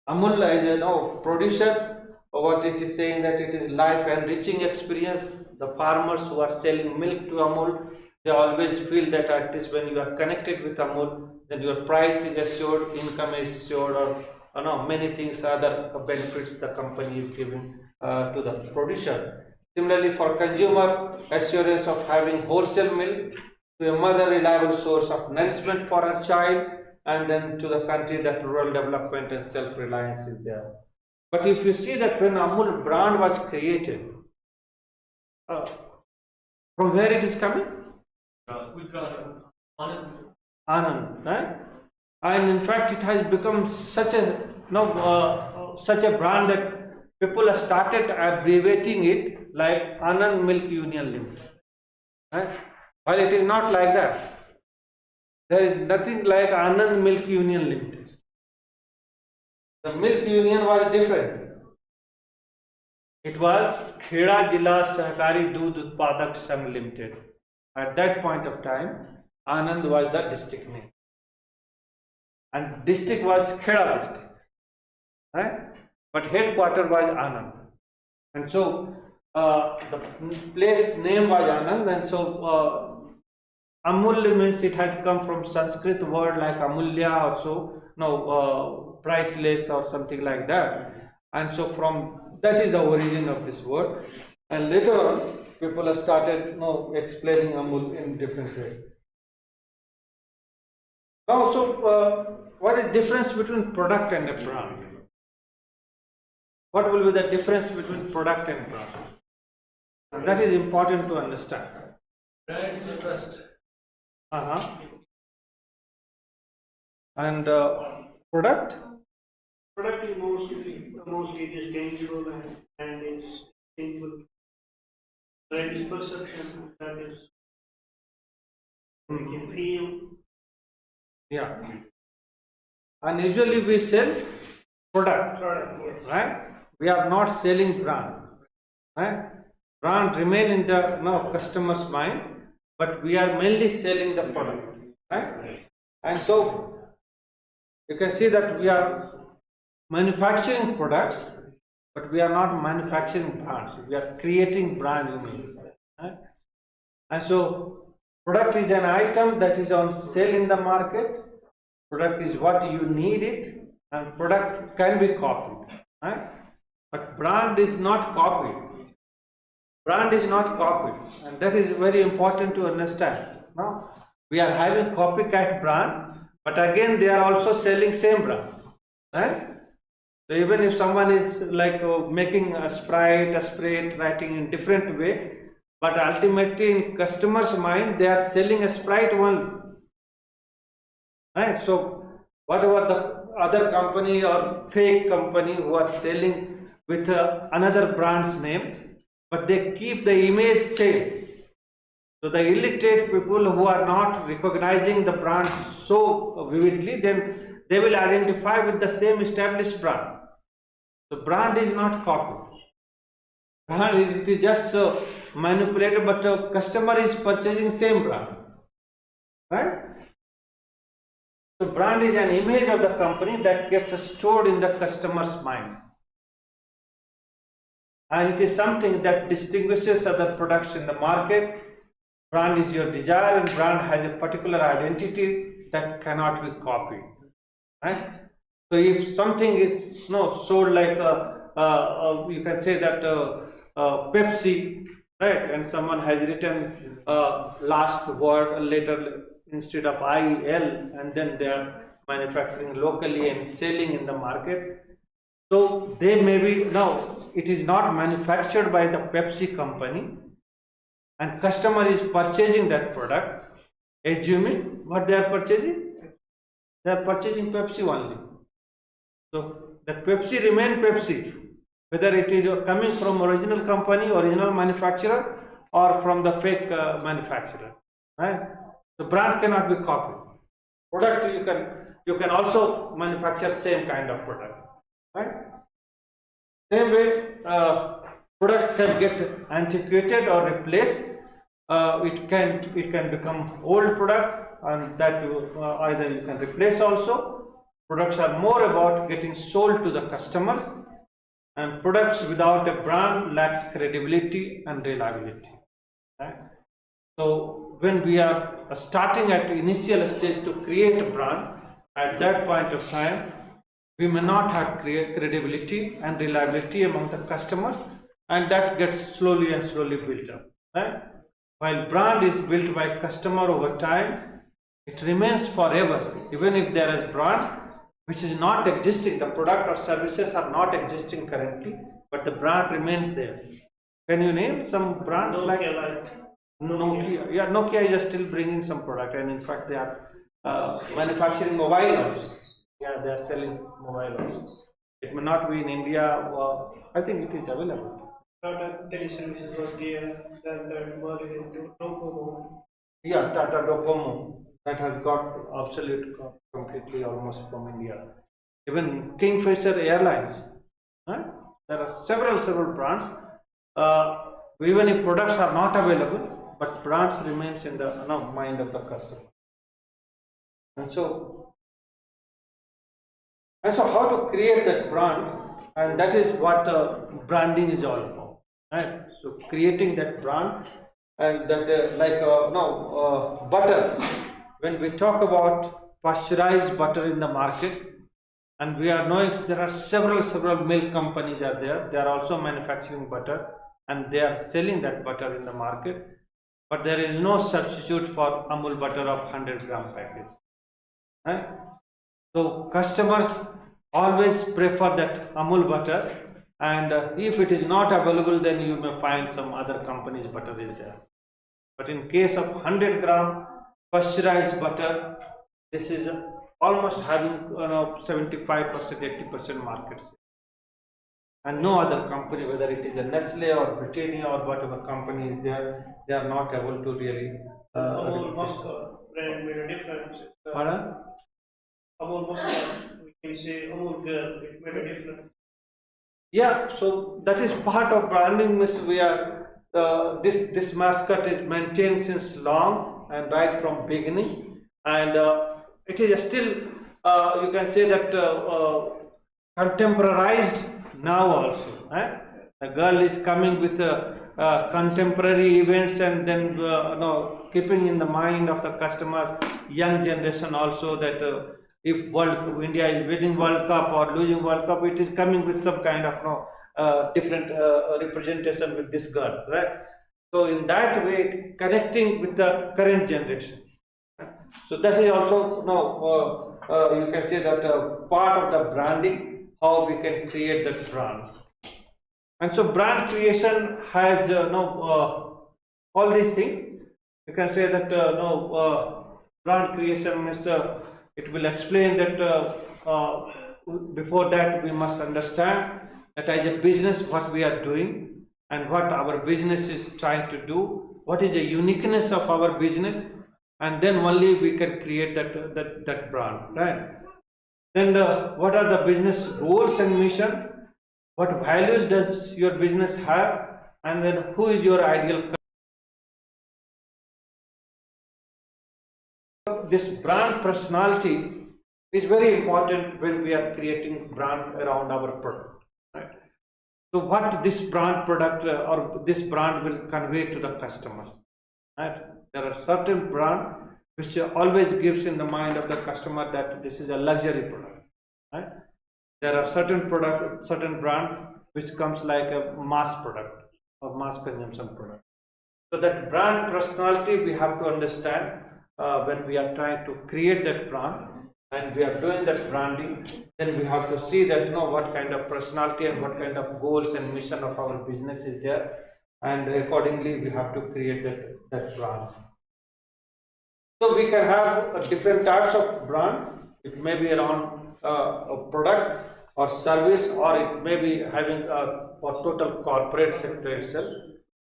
Amul as a producer, what it is saying that it is life enriching experience. The farmers who are selling milk to Amul, they always feel that at least when you are connected with Amul, then your price is assured, income is assured, or many things, other benefits the company is giving to the producer. Similarly, for consumer, assurance of having wholesale milk, to a mother, reliable source of nourishment for her child, and then to the country, that rural development and self-reliance is there. But if you see that when Amul brand was created, from where it is coming? Anand, right? And in fact, it has become such a such a brand that people have started abbreviating it like Anand Milk Union Limited, right? While it is not like that. There is nothing like Anand Milk Union Limited. The milk union was different. It was Kheda Jilla Sahkari Doodh Utpadak Sangh Limited. At that point of time, Anand was the district name, and district was Kheda district, right? But headquarter was Anand, and so the place name was Anand, and so Amulya means it has come from Sanskrit word like Amulya, also priceless or something like that, and so from that is the origin of this word, and later on people have started explaining Amul in different ways. Now, so what is difference between product and a brand? What will be the difference between product and brand? And that is important to understand. Brand is a trust. And product? Product is mostly it is tangible and it's tangible. Brand is perception, that is we can feel. Yeah. And usually we sell product, right? We are not selling brand, right? Brand remain in the customer's mind, but we are mainly selling the product, right? And so you can see that we are manufacturing products, but we are not manufacturing brands. We are creating brand image, right? And so product is an item that is on sale in the market. Product is what you need it, and product can be copied, right? But brand is not copied. Brand is not copied, and that is very important to understand. Now, we are having copycat brand, but again they are also selling same brand, right? So even if someone is like making a Sprite, a Sprite, writing in different way, but ultimately in customer's mind they are selling a Sprite only, right? So whatever the other company or fake company who are selling with another brand's name, but they keep the image same. So the illiterate people who are not recognizing the brand so vividly, then they will identify with the same established brand. So brand is not copied. Brand is, it is just manipulated, but customer is purchasing same brand, right? So brand is an image of the company that gets stored in the customer's mind, and it is something that distinguishes other products in the market. Brand is your desire, and brand has a particular identity that cannot be copied, right? So if something is sold like you can say that Pepsi, right, and someone has written last word later instead of IL, and then they are manufacturing locally and selling in the market. So they may be, now it is not manufactured by the Pepsi company, and customer is purchasing that product, assuming what they are purchasing? They are purchasing Pepsi only. So that Pepsi remain Pepsi, whether it is coming from original company, original manufacturer, or from the fake manufacturer, right? The brand cannot be copied. Product you can also manufacture same kind of product, right? Same way, product can get antiquated or replaced. It can become old product, and that either you can replace also. Products are more about getting sold to the customers, and products without a brand lacks credibility and reliability, right? So when we are starting at the initial stage to create a brand, at that point of time we may not have credibility and reliability among the customers, and that gets slowly and slowly built up, right? While brand is built by customer over time, it remains forever. Even if there is brand which is not existing, the product or services are not existing currently, but the brand remains there. Can you name some brands? Nokia, like Nokia? Yeah, Nokia is still bringing some product, and in fact they are manufacturing mobile also. Yeah, they are selling mobile also. It may not be in India, I think it is available. Tata Teleservices was there, then that merged into Docomo. Yeah, Tata Docomo, that has got obsolete completely almost from India. Even Kingfisher Airlines, huh? There are several brands. Even if products are not available, but brands remains in the mind of the customer. And so how to create that brand, and that is what branding is all about, right? So creating that brand, and that butter. When we talk about pasteurized butter in the market, and we are knowing there are several milk companies are there. They are also manufacturing butter, and they are selling that butter in the market. But there is no substitute for Amul butter of 100-gram package, right? So customers always prefer that Amul butter, and if it is not available, then you may find some other company's butter is there. But in case of 100-gram pasteurized butter, this is almost having 75%, 80% market share. And no other company, whether it is a Nestle or Britannia or whatever company is there, they are not able to really. Amul Muscat brand made a difference. Pardon? Amul Muscat, we can say Amul Girl, it made a difference. Yeah, so that is part of branding. We are this mascot is maintained since long and right from beginning, and it is still you can say that contemporarized now also. The girl is coming with contemporary events, and then keeping in the mind of the customers, young generation also, that if India is winning World Cup or losing World Cup, it is coming with some kind of different representation with this girl, right? So in that way, connecting with the current generation. So that is also you can say that part of the branding, how we can create that brand. And so brand creation has all these things. You can say that brand creation is it will explain that before that we must understand that as a business what we are doing and what our business is trying to do, what is the uniqueness of our business, and then only we can create that brand, right? Then what are the business goals and mission? What values does your business have? And then who is your ideal customer? This brand personality is very important when we are creating brand around our product, right? So what this brand product or this brand will convey to the customer, right? There are certain brand which always gives in the mind of the customer that this is a luxury product, right? There are certain brand which comes like a mass product or mass consumption product. So that brand personality we have to understand when we are trying to create that brand and we are doing that branding. Then we have to see that what kind of personality and what kind of goals and mission of our business is there, and accordingly we have to create that brand. So we can have different types of brand. It may be around a product or service, or it may be having for total corporate sector itself,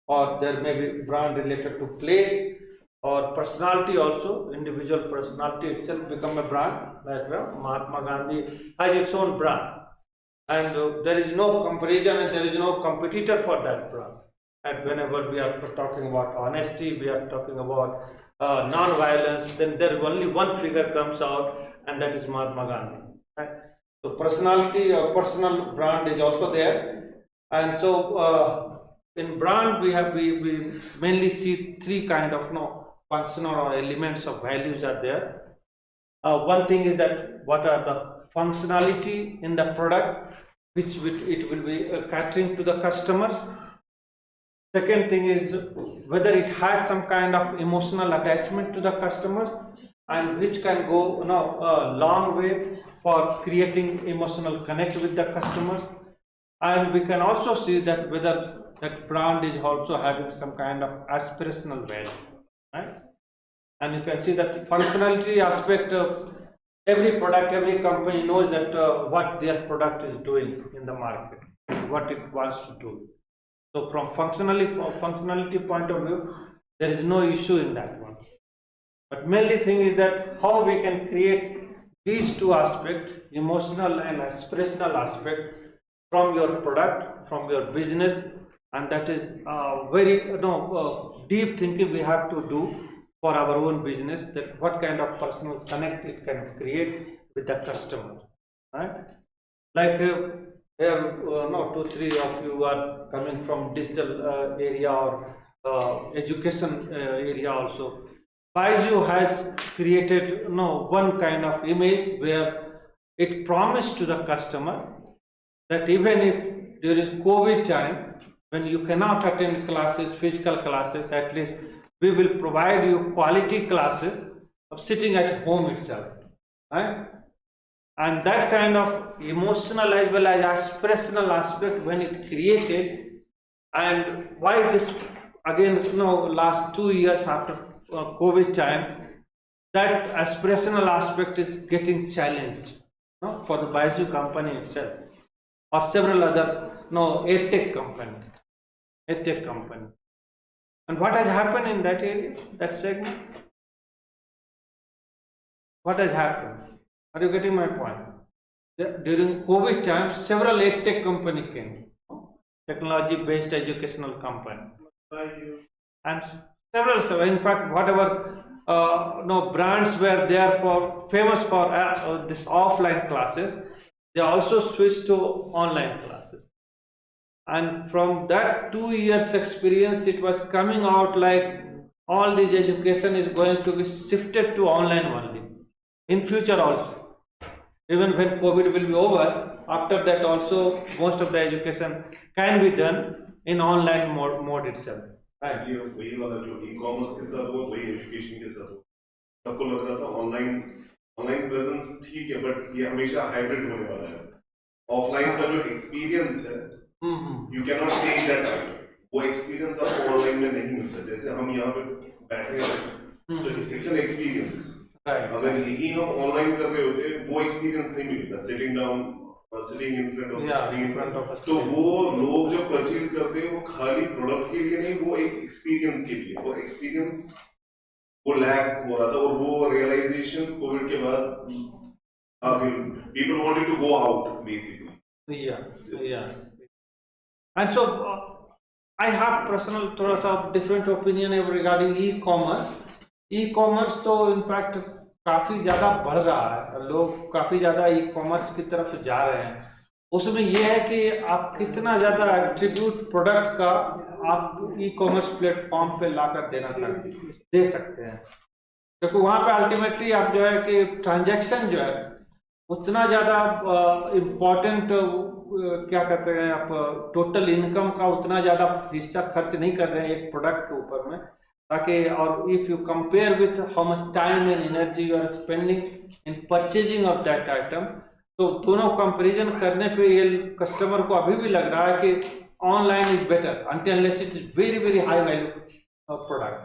or there may be brand related to place or personality also. Individual personality itself become a brand, like Mahatma Gandhi has its own brand, and there is no comparison and there is no competitor for that brand. And whenever we are talking about honesty, we are talking about non-violence, then there only one figure comes out, and that is Mahatma Gandhi, right? So personality or personal brand is also there. And so in brand we mainly see three kind of functional or elements of values are there. One thing is that what are the functionality in the product which it will be catering to the customers. Second thing is whether it has some kind of emotional attachment to the customers, and which can go a long way for creating emotional connect with the customers. And we can also see that whether that brand is also having some kind of aspirational value, right? And you can see that functionality aspect of every product, every company knows that what their product is doing in the market, what it wants to do. So from functionality point of view, there is no issue in that one. But mainly thing is that how we can create these two aspects, emotional and aspirational aspect, from your product, from your business, and that is very deep thinking we have to do for our own business, that what kind of personal connect it can create with the customer, right? Like here, 2-3 of you are coming from digital area or education area also. By.Dr has created one kind of image where it promised to the customer that even if during COVID time, when you cannot attend classes, physical classes, at least we will provide you quality classes of sitting at home itself, right? And that kind of emotional as well as aspirational aspect when it created, and why this again last 2 years after COVID time, that aspirational aspect is getting challenged for the By.Dr company itself or several other EdTech company. And what has happened in that area, that segment? What has happened? Are you getting my point? During COVID time, several EdTech company came, technology-based educational company, and several. In fact, whatever brands were there for famous for this offline classes, they also switched to online classes. And from that 2 years experience, it was coming out like all this education is going to be shifted to online only in future also. Even when COVID will be over, after that also most of the education can be done in online mode itself. ये वही वाला जो e-commerce के साथ हुआ, वही education के साथ हुआ। सबको लग रहा था ऑनलाइन ऑनलाइन प्रेजेंस ठीक है, बट ये हमेशा हाइब्रिड होने वाला है। ऑफलाइन का जो एक्सपीरियंस है, you can not take that out. वो एक्सपीरियंस आपको ऑनलाइन में नहीं मिलता। जैसे हम यहाँ पे बैठे हैं, इट्स एन एक्सपीरियंस। अगर यही हम ऑनलाइन कर रहे होते, वो एक्सपीरियंस नहीं मिलेगा, sitting down, sitting in front of screen. तो वो लोग जब परचेज करते हैं, वो खाली प्रोडक्ट के लिए नहीं, वो एक एक्सपीरियंस के लिए, वो एक्सपीरियंस वो लैक हो रहा था। और वो रियलाइजेशन कोविड के बाद people wanted to go out basically. And so I have personal थोड़ा सा different opinion regarding e-commerce. E-commerce तो इनफैक्ट काफी ज्यादा बढ़ रहा है, लोग काफी ज्यादा ई-कॉमर्स की तरफ जा रहे हैं। उसमें यह है कि आप कितना ज्यादा एट्रीब्यूट प्रोडक्ट का आप ई-कॉमर्स प्लेटफॉर्म पे लाकर दे सकते हैं, क्योंकि वहां पे अल्टीमेटली आप जो है कि ट्रांजैक्शन जो है उतना ज्यादा इम्पोर्टेंट क्या कहते हैं आप टोटल इनकम का उतना ज्यादा हिस्सा खर्च नहीं कर रहे हैं एक प्रोडक्ट के ऊपर में, ताकि और if you compare with how much time and energy you are spending in purchasing of that item, तो दोनों कंपैरिजन करने पे ये कस्टमर को अभी भी लग रहा है कि online is better until unless it is very high value product,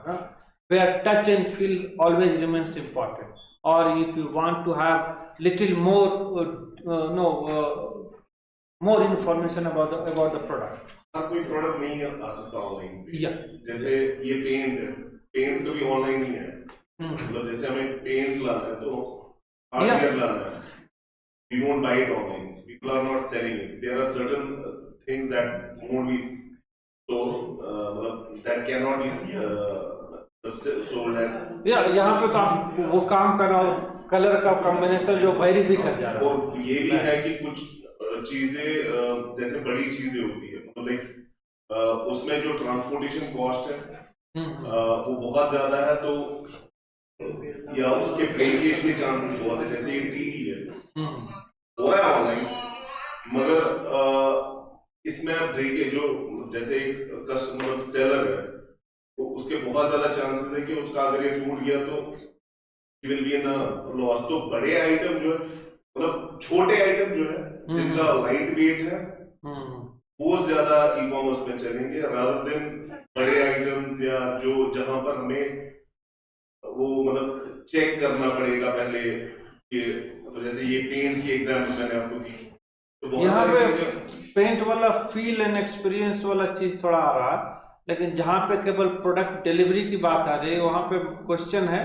where touch and feel always remains important, or if you want to have little more more information about the product. हर कोई product नहीं आ सकता online. जैसे ये paint है, paint कभी online नहीं है। मतलब जैसे हमें पेंट लाना है तो हार्डवेयर लाना है, we won't buy it online, people are not selling it, there are certain things that won't be sold, that cannot be sold at यहाँ पे तो आप वो काम कर रहा हो, कलर का कॉम्बिनेशन जो वेरी भी कर जा रहा है। और ये भी है कि कुछ चीजें जैसे बड़ी चीजें होती है, मतलब लाइक उसमें जो ट्रांसपोर्टेशन कॉस्ट है वो बहुत ज्यादा है, तो या उसके ब्रेकेज के चांसेस बहुत है। जैसे ये टीवी है, हो रहा है ऑनलाइन, मगर इसमें ब्रेकेज जो जैसे एक कस्टमर सेलर है, तो उसके बहुत ज्यादा चांसेस है कि उसका अगर ये टूट गया तो विल बी इन लॉस। तो बड़े आइटम जो है, मतलब छोटे आइटम जो है जिनका लाइट वेट है, वो ज्यादा ई कॉमर्स में चलेंगे रादर देन बड़े आइटम्स, या जो जहां पर हमें वो मतलब चेक करना पड़ेगा पहले कि, तो जैसे ये पेंट की एग्जांपल मैंने आपको दी, तो बहुत यहाँ सारी पे पेंट वाला फील एंड एक्सपीरियंस वाला चीज थोड़ा आ रहा है, लेकिन जहाँ पे केवल प्रोडक्ट डिलीवरी की बात आ रही है, वहां पे क्वेश्चन है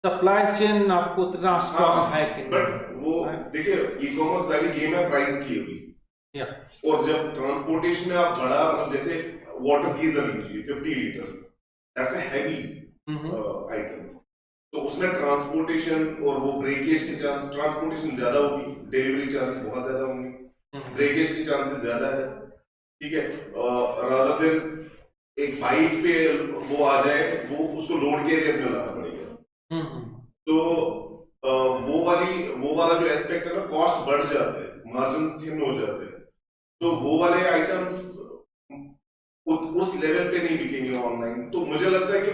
सप्लाई चेन आपको उतना स्ट्रॉन्ग है कि बट वो देखिए ई कॉमर्स सारी गेम है प्राइस की हुई, और जब ट्रांसपोर्टेशन में आप बड़ा, मतलब जैसे वाटर गीजर लीजिए 50 litre, that's a heavy item, तो उसमें ट्रांसपोर्टेशन और वो ब्रेकेज के चांस, ट्रांसपोर्टेशन ज्यादा होगी, डिलीवरी चार्जेस बहुत ज्यादा होंगे, ब्रेकेज के चांसेस ज्यादा है, ठीक है। रादर देन एक बाइक पे वो आ जाए, वो उसको लोड कैरियर में लाना पड़ेगा, तो वो वाला जो एस्पेक्ट है ना, कॉस्ट बढ़ जाते हैं, मार्जिन थिन हो जाते हैं, तो वो वाले आइटम्स उस लेवल पे नहीं बिकेंगे ऑनलाइन। तो मुझे लगता है कि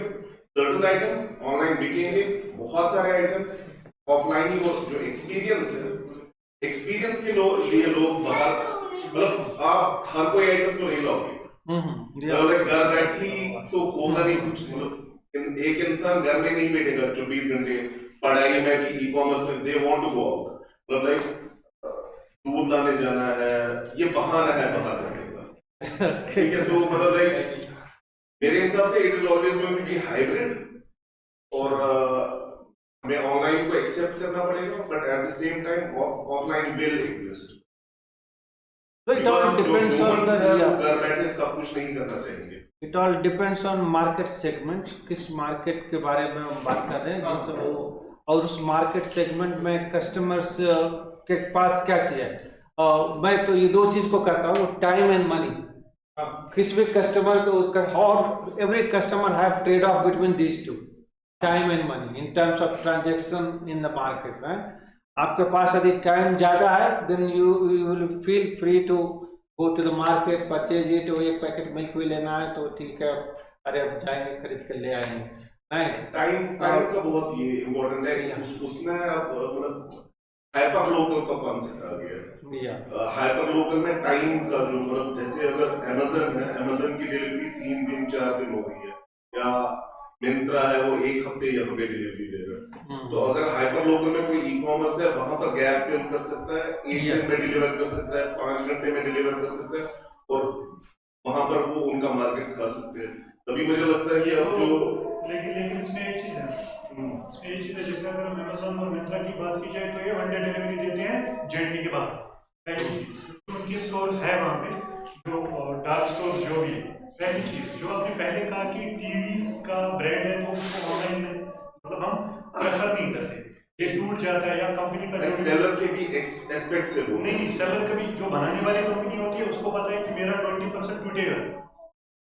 सर्टेन आइटम्स ऑनलाइन बिकेंगे, बहुत सारे आइटम्स ऑफलाइन ही, और जो एक्सपीरियंस है, एक्सपीरियंस के लिए लोग बाहर, मतलब आप हर कोई आइटम तो नहीं लाओगे, घर बैठी तो होगा नहीं कुछ, मतलब एक इंसान घर में नहीं बैठेगा 24 घंटे पढ़ाई में कि ई कॉमर्स में, they want to go out, मतलब लाइक दूध लाने जाना है, ये बहाना है बाहर जाने का, ठीक है। तो मतलब लाइक मेरे हिसाब से it is always going to be hybrid, और हमें ऑनलाइन को एक्सेप्ट करना पड़ेगा, but at the same time offline will exist. It all depends on the घर बैठे सब कुछ नहीं करना चाहेंगे। It all depends on market segment, किस मार्केट के बारे में हम बात कर रहे हैं, जिससे वो और उस मार्केट सेगमेंट में कस्टमर्स के पास क्या चाहिए। मैं तो ये दो चीज को कहता हूँ, टाइम एंड मनी। किसी भी कस्टमर को उसका, और every customer have trade off between these two, time and money in terms of transaction in the market. आपके पास यदि टाइम ज़्यादा है then you will feel free to go to the market, purchase it. वो एक packet milk भी लेना है तो ठीक है, अरे अब जाएंगे खरीद कर ले आएंगे, नहीं। टाइम का बहुत ये इम्पोर्टेंट है। उसमें अब मतलब हाइपर लोकल का कॉन्सेप्ट आ गया। हाइपर लोकल में टाइम का जो मतलब जैसे अगर अमेजन है, अमेजन की डिलीवरी 3 दिन 4 दिन हो रही है, या मिंत्रा है वो 1 हफ्ते यहाँ पे डिलीवरी देगा। तो अगर हाइपर लोकल में कोई ई कॉमर्स है, वहां पर गैप फिल कर सकता है, 1 दिन में डिलीवर कर सकता है, 5 घंटे में डिलीवर कर सकता है, और वहां पर वो उनका मार्केट खा सकते हैं। तभी मुझे लगता है कि अब जो लेकिन इसमें एक चीज है, जैसे अगर अमेजन और मिंत्रा की बात की जाए तो ये 1 डे डिलीवरी देते हैं जेएनडी के बाद। पहली चीज उनकी स्टोर है वहाँ पे, जो डार्क स्टोर जो भी है। पहली चीज जो आपने पहले कहा कि टीवीज का ब्रांड है तो उसको ऑनलाइन में मतलब हम प्रेफर नहीं करते, ये टूट जाता है या कंपनी का सेलर के भी एस्पेक्ट से बोल नहीं, सेलर कभी जो बनाने वाली कंपनी होती है उसको पता है कि मेरा 20% टूटेगा,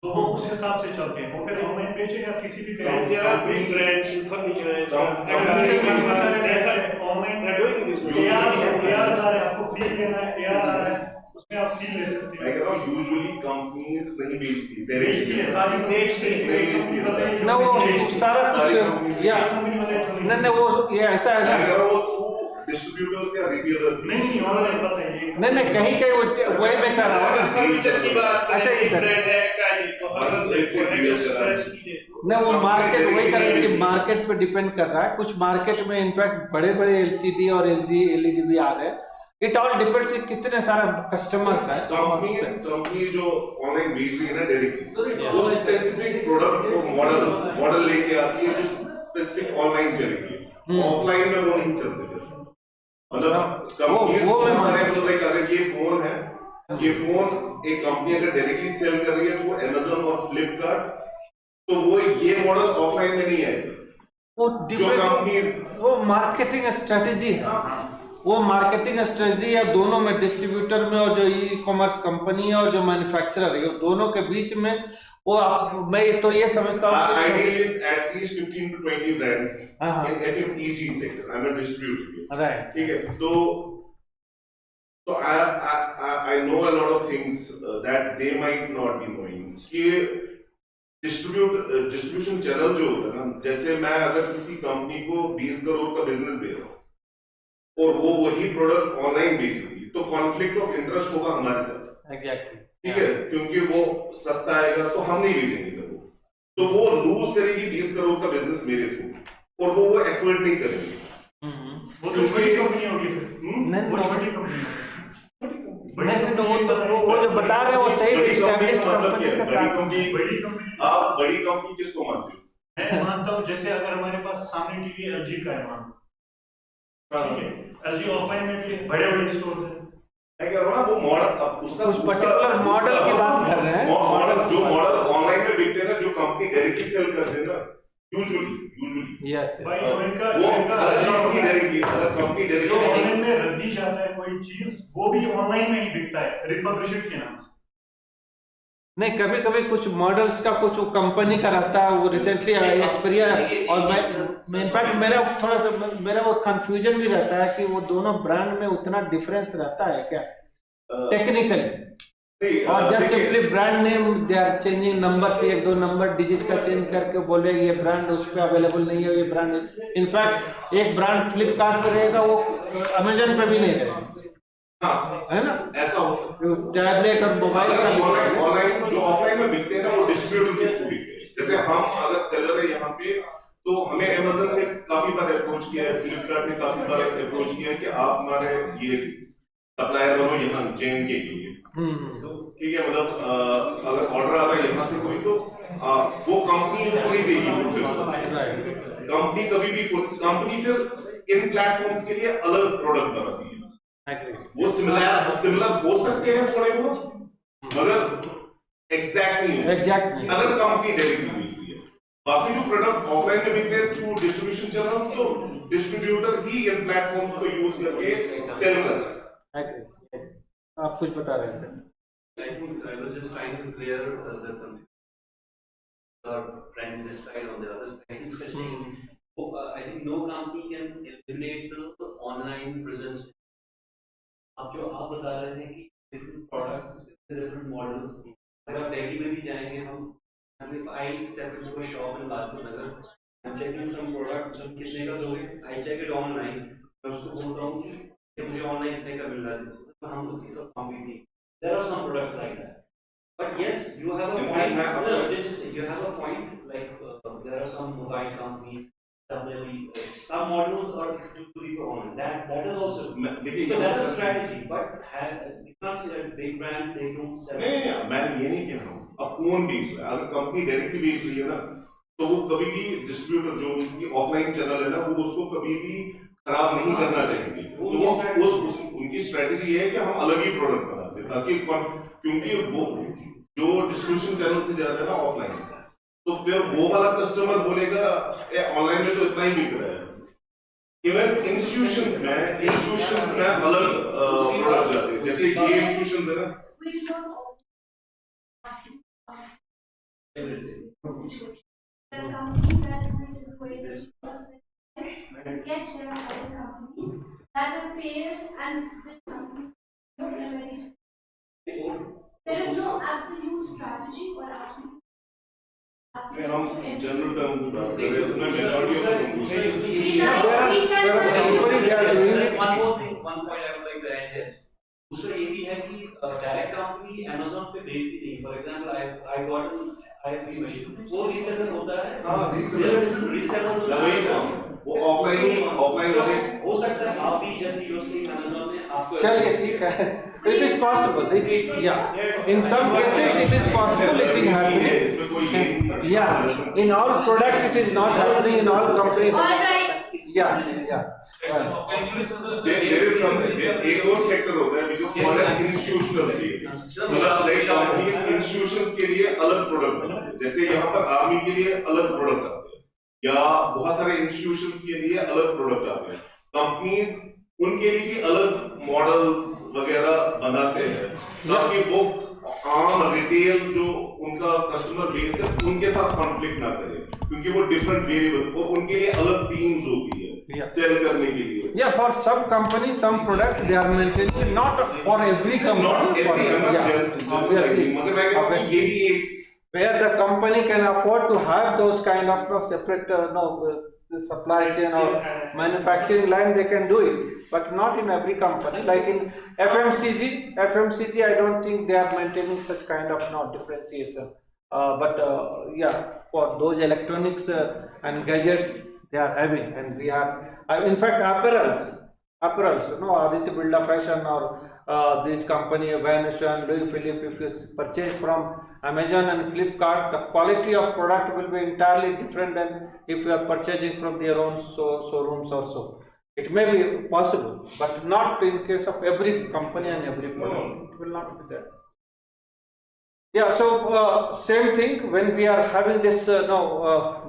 तो वो उस हिसाब से चलते हैं, वो फिर ऑनलाइन बेचेगा किसी भी आपको फील लेना है, एआर आ रहा है, उसमें आप फील ले सकते हैं। यूजुअली कंपनीज नहीं बेचती, सारी बेचती ना वो सारा कुछ या नहीं वो ये ऐसा है ना, वो थ्रू डिस्ट्रीब्यूटर्स या रिटेलर्स नहीं ऑनलाइन पता है नहीं कहीं कहीं वो वही मैं कर रहा हूँ। अच्छा ये ना वो मार्केट वही कर रहा है कि मार्केट पे डिपेंड कर रहा है। कुछ मार्केट में इनफैक्ट बड़े बड़े एलसीडी और एलईडी भी आ रहे हैं। इट ऑल डिपेंड्स कितने सारे कस्टमर्स हैं। कंपनी जो ऑनलाइन बेच रही है ना डायरेक्टली, वो स्पेसिफिक प्रोडक्ट को मॉडल लेके आती है जो स्पेसिफिक ऑनलाइन चलेगी, ऑफलाइन में वो नहीं चलते। मतलब कंपनीज मतलब अगर ये फोन है, ये फोन एक कंपनी अगर डायरेक्टली सेल कर रही है तो अमेजन और फ्लिपकार्ट, तो वो ये मॉडल ऑफलाइन में नहीं आएगा। वो जो कंपनीज वो मार्केटिंग स्ट्रेटेजी है, वो मार्केटिंग स्ट्रेटजी है दोनों में, डिस्ट्रीब्यूटर में और जो ई कॉमर्स कंपनी है और जो मैन्युफैक्चरर है, दोनों के बीच में वो मैं तो ये समझता हूँ ideally at least 15 to 20 brands in FMEG sector. I'm a distributor. Right, ठीक है, तो I know a lot of things that they might not be knowing. कि डिस्ट्रीब्यूशन चैनल जो होता है ना, जैसे मैं अगर किसी कंपनी को 20 करोड़ का बिजनेस दे रहा हूँ और वो वही प्रोडक्ट ऑनलाइन बेच रही है, तो कॉन्फ्लिक्ट ऑफ इंटरेस्ट होगा हमारे साथ। एग्जैक्टली, ठीक है, क्योंकि वो सस्ता आएगा तो हम नहीं बेचेंगे फिर वो, तो वो लूज करेगी 20 करोड़ का बिजनेस मेरे थ्रू, और वो एफर्ट नहीं करेंगे। वो तो छोटी कंपनी होगी फिर, वो छोटी कंपनी वो जो बता रहे हैं वो सही बड़ी कंपनी। आप बड़ी कंपनी किसको मानते हो? मैं मानता हूँ जैसे अगर हमारे पास सामने टीवी एलजी का है, ठीक है, एलजी ऑफलाइन में भी बड़े बड़े स्टोर्स हैं, वो मॉडल उसका कुछ पर्टिकुलर मॉडल की बात कर रहे हैं। मॉडल जो मॉडल ऑनलाइन में बिकते हैं ना, जो कंपनी डायरेक्टली सेल करते हैं ना, यूजुअली यस भाई वो कंपनी डायरेक्टली ऑनलाइन में रद्दी जाता है कोई चीज, वो भी ऑनलाइन में ही बिकता है रिफर्बिश्ड के नाम से। नहीं, कभी कभी कुछ मॉडल्स का कुछ कंपनी का रहता है, वो रिसेंटली एक्सपीरियंस, और मैं इनफैक्ट मेरा थोड़ा सा मेरा वो कंफ्यूजन भी रहता है कि वो दोनों ब्रांड में उतना डिफरेंस रहता है क्या टेक्निकली, और just simply brand name they are changing number से 1-2 नंबर डिजिट का चेंज करके बोले ये ब्रांड उस पर अवेलेबल नहीं है, ये ब्रांड इनफैक्ट एक ब्रांड फ्लिपकार्ट पे रहेगा वो अमेजन पे भी नहीं रहेगा, है ना, ऐसा होता है। टैबलेट और मोबाइल का ऑनलाइन जो ऑफलाइन में बिकते हैं ना, वो डिस्ट्रीब्यूटर के थ्रू बिकते हैं। जैसे हम अगर सेलर है यहाँ पे, तो हमें अमेजन ने काफी बार अप्रोच किया है, फ्लिपकार्ट ने काफी बार अप्रोच किया है कि आप हमारे ये सप्लायर बनो यहाँ चेन के लिए। ठीक है, मतलब अगर ऑर्डर आता है यहाँ से कोई, तो वो कंपनी उसको नहीं देगी, कंपनी कभी भी कंपनी फिर इन प्लेटफॉर्म्स के लिए अलग प्रोडक्ट बनाती है। वो सिमिलर हो सकते हैं थोड़े बहुत, मगर एग्जैक्ट नहीं है अगर कंपनी डायरेक्टली बिक रही है। बाकी जो प्रोडक्ट ऑफलाइन में बिक रहे हैं थ्रू डिस्ट्रीब्यूशन चैनल्स, तो डिस्ट्रीब्यूटर ही इन प्लेटफॉर्म्स को यूज करके सेल कर रहा है। आप कुछ बता रहे थे? I was just trying to clear the friend this side on the other side. I think no company can eliminate the online presence. अब जो आप बता रहे थे कि different products, different models. अगर आप दिल्ली में भी जाएंगे हम, and if I step into a shop in Lajpat Nagar, I'm checking some product, तुम कितने का दोगे? I check it online. मैं उसको बोलता हूँ कि मुझे online इतने का मिल रहा है, तो हम उसके साथ compete नहीं. There are some products like that. But yes, you have a point. No, just say you have a point. Like there are some mobile companies, some models are exclusively for online. That is also. So that's a strategy. But you can't say that big brands they don't sell. नहीं, मैं ये नहीं कह रहा हूँ. अब कौन बेच रहा है? अगर कंपनी डायरेक्टली बेच रही है ना, तो वो कभी भी डिस्ट्रीब्यूटर जो उनकी ऑफलाइन चैनल है ना, वो उसको कभी भी खराब नहीं करना चाहेंगे. तो वो उनकी स्ट्रेटेजी है कि हम अलग ही प्रोडक्ट बनाते हैं, ताकि क्योंकि वो जो डिस्ट्रीब्यूशन चैनल से जा रहा है ना ऑफलाइन, तो फिर वो वाला कस्टमर बोलेगा ऑनलाइन में तो इतना ही बिक रहा है. इवन इंस्टीट्यूशंस में अलग प्रोडक्ट जाते हैं, जैसे ये इंस्टीट्यूशंस है ना. There are companies that do it in a way that yet there are other companies that have failed and did something very. There is no absolute strategy or absolute. हम general terms में बात कर रहे हैं, इसमें methodology of One more thing, one point I would like to add here. दूसरा ये भी है कि डायरेक्ट कंपनी Amazon पे बेचती नहीं. For example I got an IFB machine, वो रीसेलर होता है. हाँ, रीसेलर वो ऑफलाइन हो सकता है आप भी जैसे यूज Amazon में आपको. चलिए ठीक है. It is possible. Yeah. In some cases, it is possible. It is happening. Yeah. In all product, it is not happening. In all companies. All right. Yeah. There is something. एक और sector होता है which is called as institutional sales. मतलब like companies institutions के लिए अलग product बनाते हैं. जैसे यहाँ पर आर्मी के लिए अलग प्रोडक्ट आते हैं, या बहुत सारे इंस्टीट्यूशंस के लिए अलग प्रोडक्ट आते हैं. कंपनीज उनके लिए भी अलग मॉडल्स वगैरह बनाते हैं, ताकि वो आम रिटेल जो उनका कस्टमर बेस है उनके साथ कॉन्फ्लिक्ट ना करे, क्योंकि वो डिफरेंट वेरिएबल, वो उनके लिए अलग टीम्स होती है सेल करने के लिए. Yeah, for some companies, some product they are maintaining, not for every company. Not every, obviously, मगर मैं कहता हूँ ये भी एक where the company can afford to have those kind of separate supply chain or manufacturing line, they can do it, but not in every company. Like in FMCG, I don't think they are maintaining such kind of differentiation. But yeah, for those electronics and gadgets, they are having, and we have. In fact, apparels, Aditya Birla Fashion or this company, Van and Louis Philippe, if you purchase from Amazon and Flipkart, the quality of product will be entirely different than if you are purchasing from their own showrooms or so. It may be possible, but not in case of every company and every product. It will not be there. Yeah, so same thing when we are having this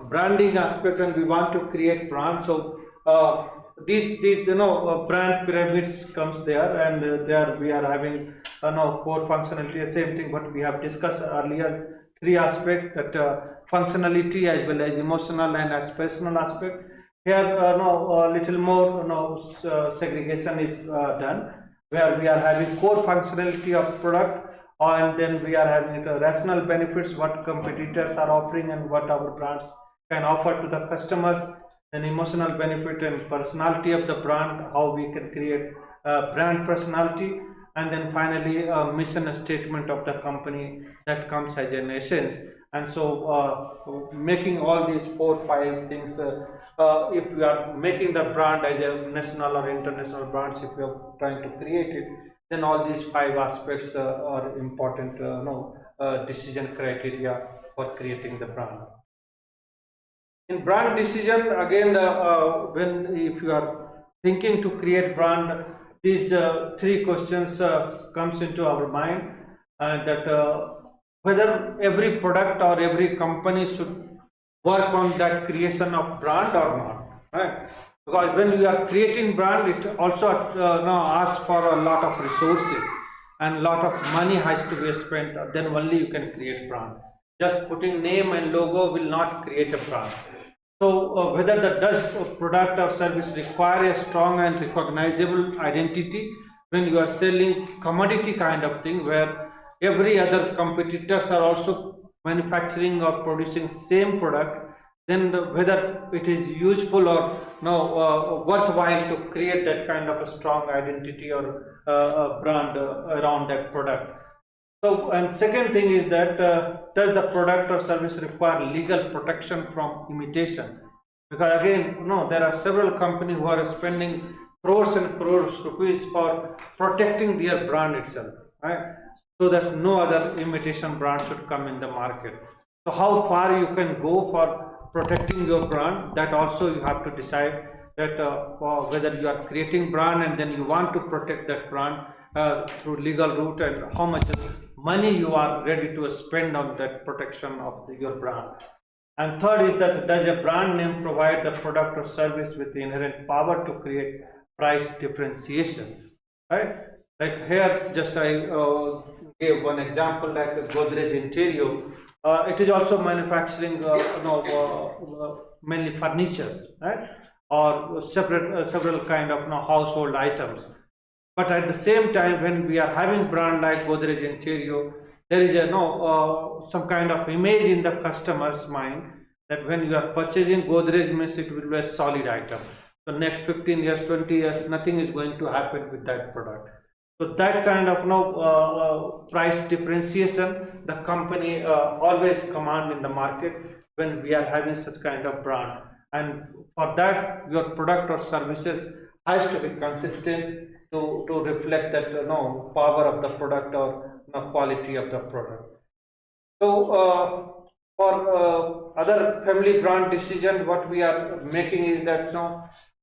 branding aspect and we want to create brand. So these brand pyramids comes there, and there we are having core functionality, same thing what we have discussed earlier, three aspects, that functionality as well as emotional and aspirational aspect. Here a little more segregation is done, where we are having core functionality of product, and then we are having the rational benefits what competitors are offering and what our brands can offer to the customers, and emotional benefit and personality of the brand, how we can create brand personality, and then finally a mission statement of the company that comes as an essence. And so making all these 4-5 things, if we are making the brand as a national or international brands, if we are trying to create it, then all these 5 aspects are important decision criteria for creating the brand. In brand decision, again, when if you are thinking to create brand, these 3 questions comes into our mind, that whether every product or every company should work on that creation of brand or not, right? Because when you are creating brand, it also asks for a lot of resources and a lot of money has to be spent. Then only you can create brand. Just putting name and logo will not create a brand. So whether the Dutch product or service require a strong and recognizable identity when you are selling commodity kind of thing, where every other competitors are also manufacturing or producing same product, then whether it is useful or no worthwhile to create that kind of a strong identity or a brand around that product. So, and second thing is that does the product or service require legal protection from imitation? Because again, no, there are several companies who are spending crores and crores rupees for protecting their brand itself, right? So that no other imitation brand should come in the market. So how far you can go for protecting your brand, that also you have to decide that whether you are creating brand and then you want to protect that brand through legal route, and how much money you are ready to spend on that protection of your brand. And third is that does a brand name provide the product or service with the inherent power to create price differentiation, right? Like here, just I gave one example, like the Godrej Interior. It is also manufacturing mainly furnitures, right? Or several kind of household items. But at the same time, when we are having brand like Godrej Interior, there is a some kind of image in the customer's mind that when you are purchasing Godrej means it will be a solid item. So next 15 years, 20 years, nothing is going to happen with that product. So that kind of price differentiation, the company always command in the market when we are having such kind of brand. And for that, your product or services has to be consistent to reflect that power of the product or quality of the product. So for other family brand decision, what we are making is that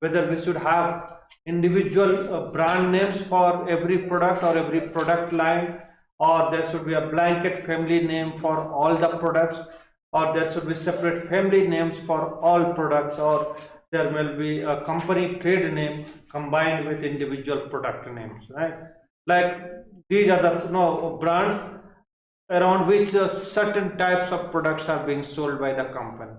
whether we should have individual brand names for every product or every product line, or there should be a blanket family name for all the products, or there should be separate family names for all products, or there will be a company trade name combined with individual product names, right? Like these are the brands around which certain types of products are being sold by the company,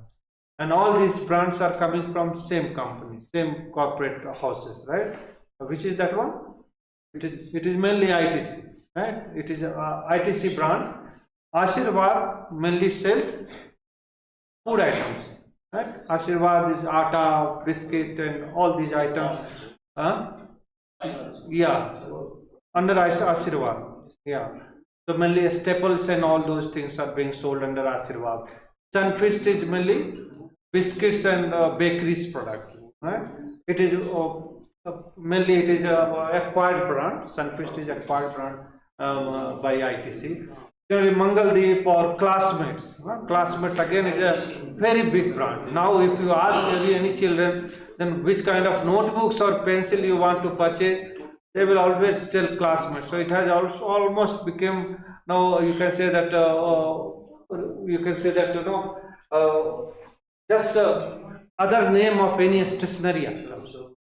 and all these brands are coming from same company, same corporate houses, right? Which is that one? It is mainly ITC, right? It is a ITC brand. Ashirvad mainly sells food items, right? Ashirvad is atta, biscuit, and all these items. Yeah, under Ashirvad. Yeah. So mainly staples and all those things are being sold under Ashirvad. Sunfist is mainly biscuits and bakeries product, right? It is mainly it is a acquired brand. Sunfist is acquired brand by ITC. Generally Mangaldeep or Classmates. Classmates again is a very big brand. Now if you ask any children, then which kind of notebooks or pencil you want to purchase, they will always tell Classmates. So it has also almost become, now you can say that just other name of any stationery item. So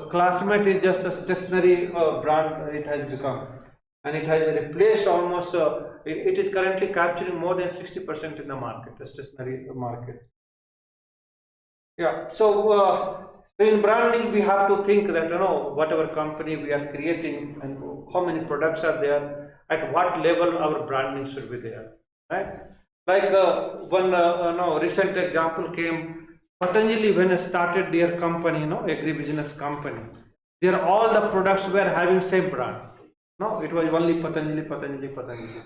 Classmate is just a stationery brand it has become, and it has replaced almost. It is currently capturing more than 60% in the market, the stationery market. Yeah. So in branding, we have to think that whatever company we are creating and how many products are there, at what level our branding should be there, right? Like one recent example came. Patanjali, when it started their company, agribusiness company, there all the products were having same brand. No, it was only Patanjali.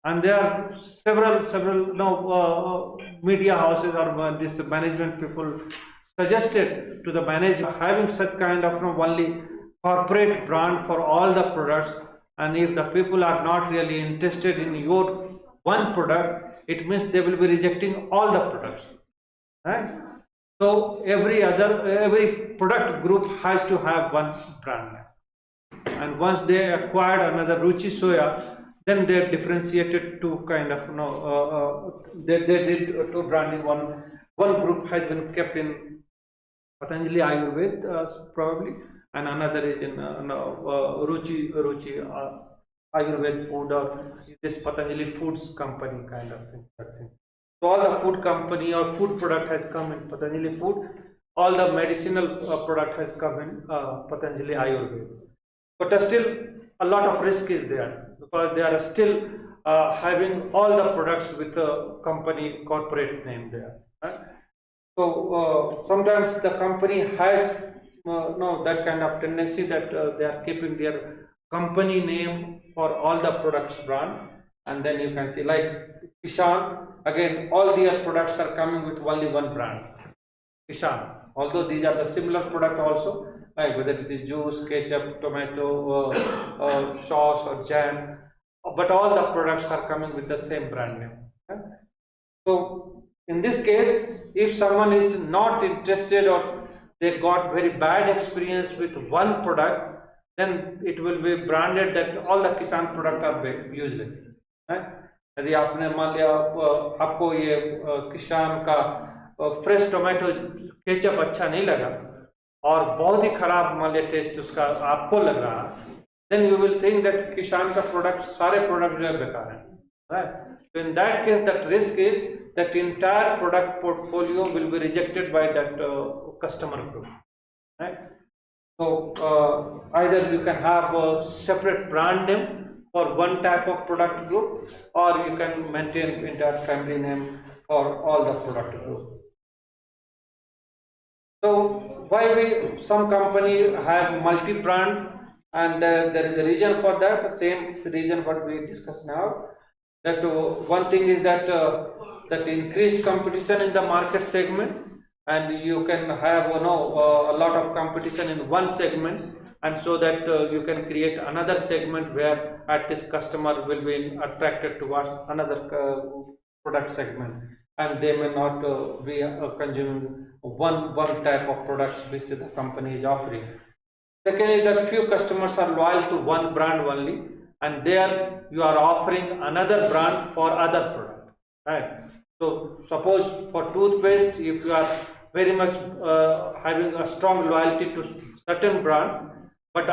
And there are several media houses or this management people suggested to the manager having such kind of only corporate brand for all the products, and if the people are not really interested in your one product, it means they will be rejecting all the products, right? So every product group has to have one brand name, and once they acquired another Ruchi Soya, then they differentiated two kind of they did two branding. One group has been kept in Patanjali Ayurved probably, and another is in Ruchi Ayurved food, or this Patanjali Foods company kind of thing. So all the food company or food product has come in Patanjali food, all the medicinal product has come in Patanjali Ayurveda. But still a lot of risk is there because they are still having all the products with a company corporate name there. Right? So sometimes the company has no that kind of tendency that they are keeping their company name for all the products brand, and then you can see like Kishan, again all their products are coming with only one brand, Kishan. Although these are the similar product also, like whether it is juice, ketchup, tomato, sauce or jam, but all the products are coming with the same brand name. Okay? So in this case, if someone is not interested or they got very bad experience with one product, then it will be branded that all the Kisan product are useless. Right? यदि आपने मान लिया आपको ये किसान का fresh tomato ketchup अच्छा नहीं लगा और बहुत ही खराब मान लिया टेस्ट उसका आपको लग रहा, then you will think that किसान का प्रोडक्ट सारे प्रोडक्ट जो है बेकार है. Right? So in that case, that risk is that entire product portfolio will be rejected by that customer group. Right? So either you can have a separate brand name for one type of product group, or you can maintain entire family name for all the product group. So why some company have multi-brand, and there is a reason for that. The same reason what we discuss now. That one thing is that that increased competition in the market segment, and you can have a lot of competition in one segment, and so that you can create another segment where at least customer will be attracted towards another product segment, and they may not be consuming one type of products which the company is offering. Second is that few customers are loyal to one brand only, and there you are offering another brand for other product, right? So suppose for toothpaste, if you are very much having a strong loyalty to certain brand, but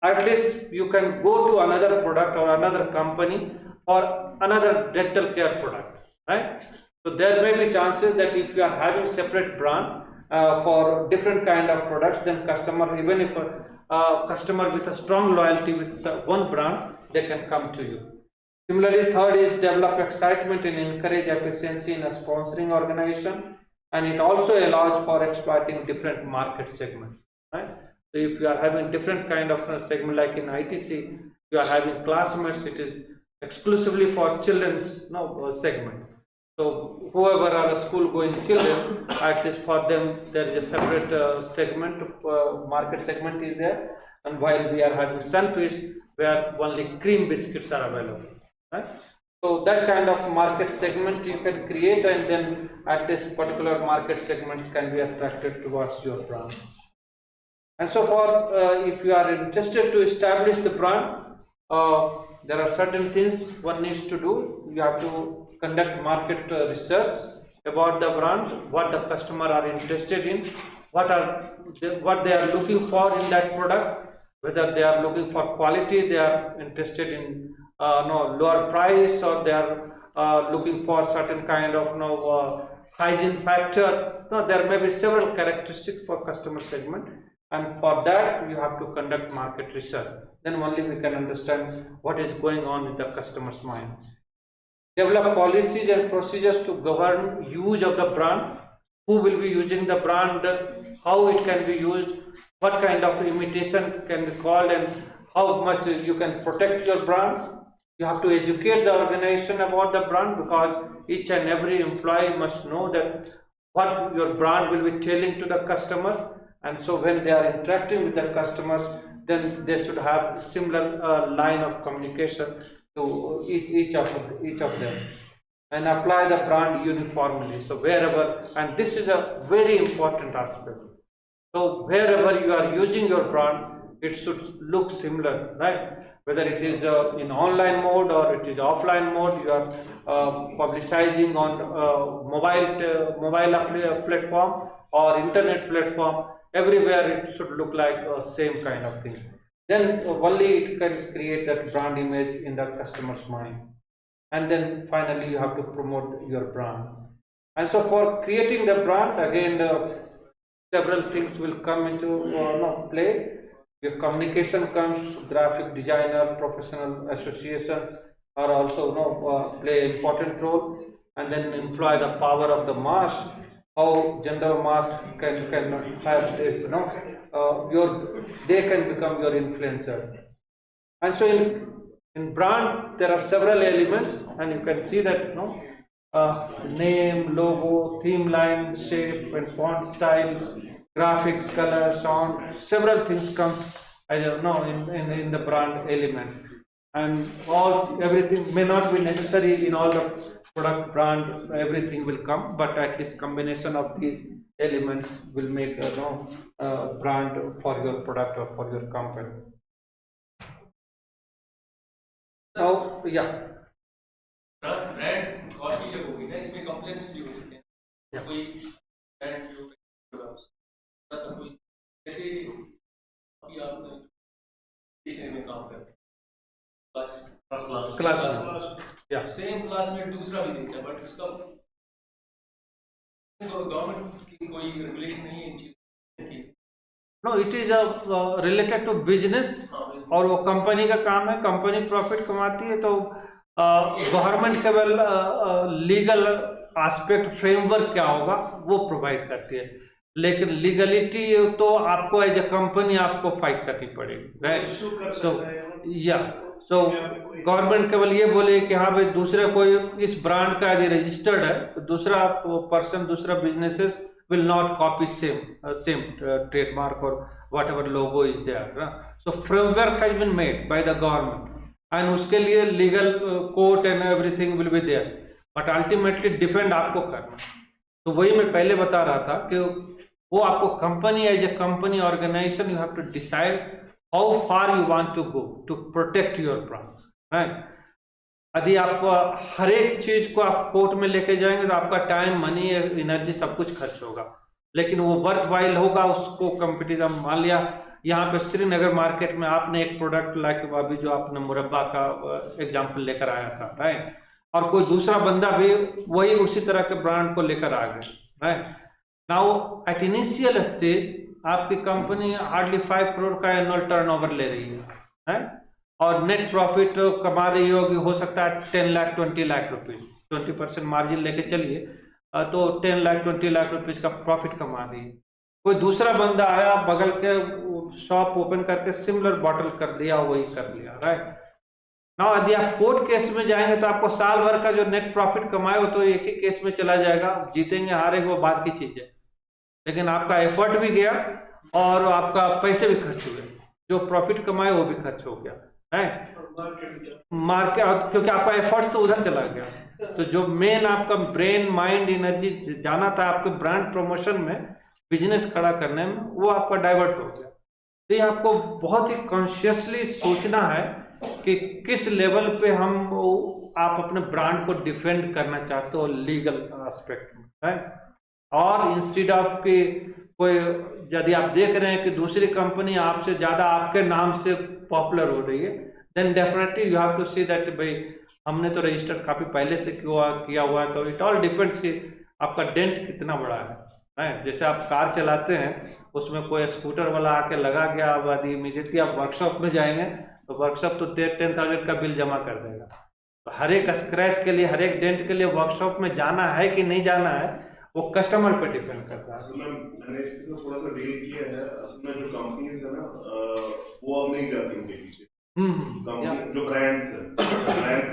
at least you can go to another product or another company or another dental care product, right? So there may be chances that if you are having separate brand for different kind of products, then customer, even if a customer with a strong loyalty with one brand, they can come to you. Similarly, third is develop excitement and encourage efficiency in a sponsoring organization, and it also allows for exploiting different market segments, right? So if you are having different kind of segment, like in ITC, you are having classmates, it is exclusively for children's segment. So whoever are school going children, at least for them there is a separate segment, market segment is there, and while we are having Sunfish where only cream biscuits are available, right? So that kind of market segment you can create, and then at least particular market segments can be attracted towards your brand. And so for if you are interested to establish the brand, there are certain things one needs to do. You have to conduct market research about the brand, what the customer are interested in, what they are looking for in that product, whether they are looking for quality, they are interested in lower price, or they are looking for certain kind of hygiene factor. There may be several characteristics for customer segment, and for that you have to conduct market research. Then only we can understand what is going on in the customer's mind. Develop policies and procedures to govern use of the brand, who will be using the brand, how it can be used, what kind of imitation can be called, and how much you can protect your brand. You have to educate the organization about the brand, because each and every employee must know that what your brand will be telling to the customer, and so when they are interacting with the customers, then they should have similar line of communication to each of them, and apply the brand uniformly. So wherever, and this is a very important aspect. So wherever you are using your brand, it should look similar, right? Whether it is in online mode or it is offline mode, you are publicizing on mobile platform or internet platform. Everywhere it should look like same kind of thing. Then only it can create that brand image in the customer's mind. and then finally you have to promote your brand. And so for creating the brand, again, several things will come into play. Your communication comes, graphic designer, professional associations are also play important role, and then employ the power of the mass. How general mass can have this, they can become your influencer. And so in brand there are several elements, and you can see that name, logo, theme line, shape and font style, graphics, color, sound, several things comes in the brand elements. And everything may not be necessary in all the product brand, everything will come, but at least combination of these elements will make a brand for your product or for your company. So yeah, brand और भी जब होगी ना, इसमें complaints भी हो सकते हैं। कोई ब्रांड जो थोड़ा सा कोई जैसे अभी आप में काम करते हैं क्लास सेम क्लास में दूसरा भी देखता है, बट उसका तो गवर्नमेंट की कोई रेगुलेशन नहीं है इन चीजों की। No, it is related to business, और वो कंपनी का काम है, कंपनी प्रॉफिट कमाती है, तो गवर्नमेंट केवल लीगल एस्पेक्ट फ्रेमवर्क क्या होगा वो प्रोवाइड करती है, लेकिन लीगलिटी तो आपको एज ए कंपनी आपको फाइट करनी पड़ेगी, राइट? सो गवर्नमेंट केवल ये बोले कि हाँ भाई दूसरे कोई इस ब्रांड का यदि रजिस्टर्ड है तो दूसरा पर्सन, दूसरा businesses will not copy same trademark or whatever logo is there. So framework has been made by the government, and उसके लिए legal court and everything will be there, but ultimately defend आपको करना। तो वही मैं पहले बता रहा था कि वो आपको company as a company organisation you have to decide how far you want to go to protect your brand, right? यदि आप हर एक चीज को आप कोर्ट में लेके जाएंगे तो आपका टाइम, मनी, एनर्जी सब कुछ खर्च होगा, लेकिन वो वर्थ वाइल होगा उसको कंपटीशन। मान लिया यहाँ पे श्रीनगर मार्केट में आपने एक प्रोडक्ट लाइक अभी जो आपने मुरब्बा का एग्जांपल लेकर आया था, राइट? और कोई दूसरा बंदा भी वही उसी तरह के ब्रांड को लेकर आ गए, right? Now at initial stage आपकी कंपनी हार्डली 5 करोड़ का एनुअल टर्नओवर ले रही है, राइट? और नेट प्रॉफिट कमा रही होगी, हो सकता है 10 लाख 20 लाख रुपीज, 20% मार्जिन लेके चलिए तो 10 लाख 20 लाख रुपीज का प्रॉफिट कमा रही है। कोई दूसरा बंदा आया बगल के शॉप ओपन करके सिमिलर बॉटल कर दिया, वही कर लिया, राइट? ना यदि आप कोर्ट केस में जाएंगे तो आपको साल भर का जो नेट प्रॉफिट कमाए हो तो एक ही केस में चला जाएगा, जीतेंगे हारेंगे वो बात की चीज है, लेकिन आपका एफर्ट भी गया और आपका पैसे भी खर्च हुए, जो प्रॉफिट कमाए वो भी खर्च हो गया, मार्केट, क्योंकि आपका एफर्ट्स तो उधर चला गया। तो जो मेन आपका ब्रेन, माइंड, एनर्जी जाना था आपके ब्रांड प्रमोशन में, बिजनेस खड़ा करने में, वो आपका डाइवर्ट हो गया। तो ये आपको बहुत ही कॉन्शियसली सोचना है कि किस लेवल पे आप अपने ब्रांड को डिफेंड करना चाहते हो लीगल एस्पेक्ट में, राइट? और इंस्टेड ऑफ कि कोई, यदि आप देख रहे हैं कि दूसरी कंपनी आपसे ज्यादा आपके नाम से पॉपुलर हो रही है, then definitely you have to see that भाई हमने तो रजिस्टर काफी पहले से किया हुआ है। तो इट ऑल डिपेंड्स कि आपका डेंट कितना बड़ा है। जैसे आप कार चलाते हैं, उसमें कोई स्कूटर वाला आके लगा गया, अब यदि इमीडिएटली आप वर्कशॉप में जाएंगे तो वर्कशॉप तो 10,000 का बिल जमा कर देगा। तो हर एक स्क्रैच के लिए, हर एक डेंट के लिए वर्कशॉप में जाना है कि नहीं जाना है, वो कस्टमर पे डिपेंड करता है। मैंने इसको थोड़ा सा डील किया है, असल में जो कंपनीज है ना वो अब नहीं जाती उनके पीछे। कंपनी जो ब्रांड्स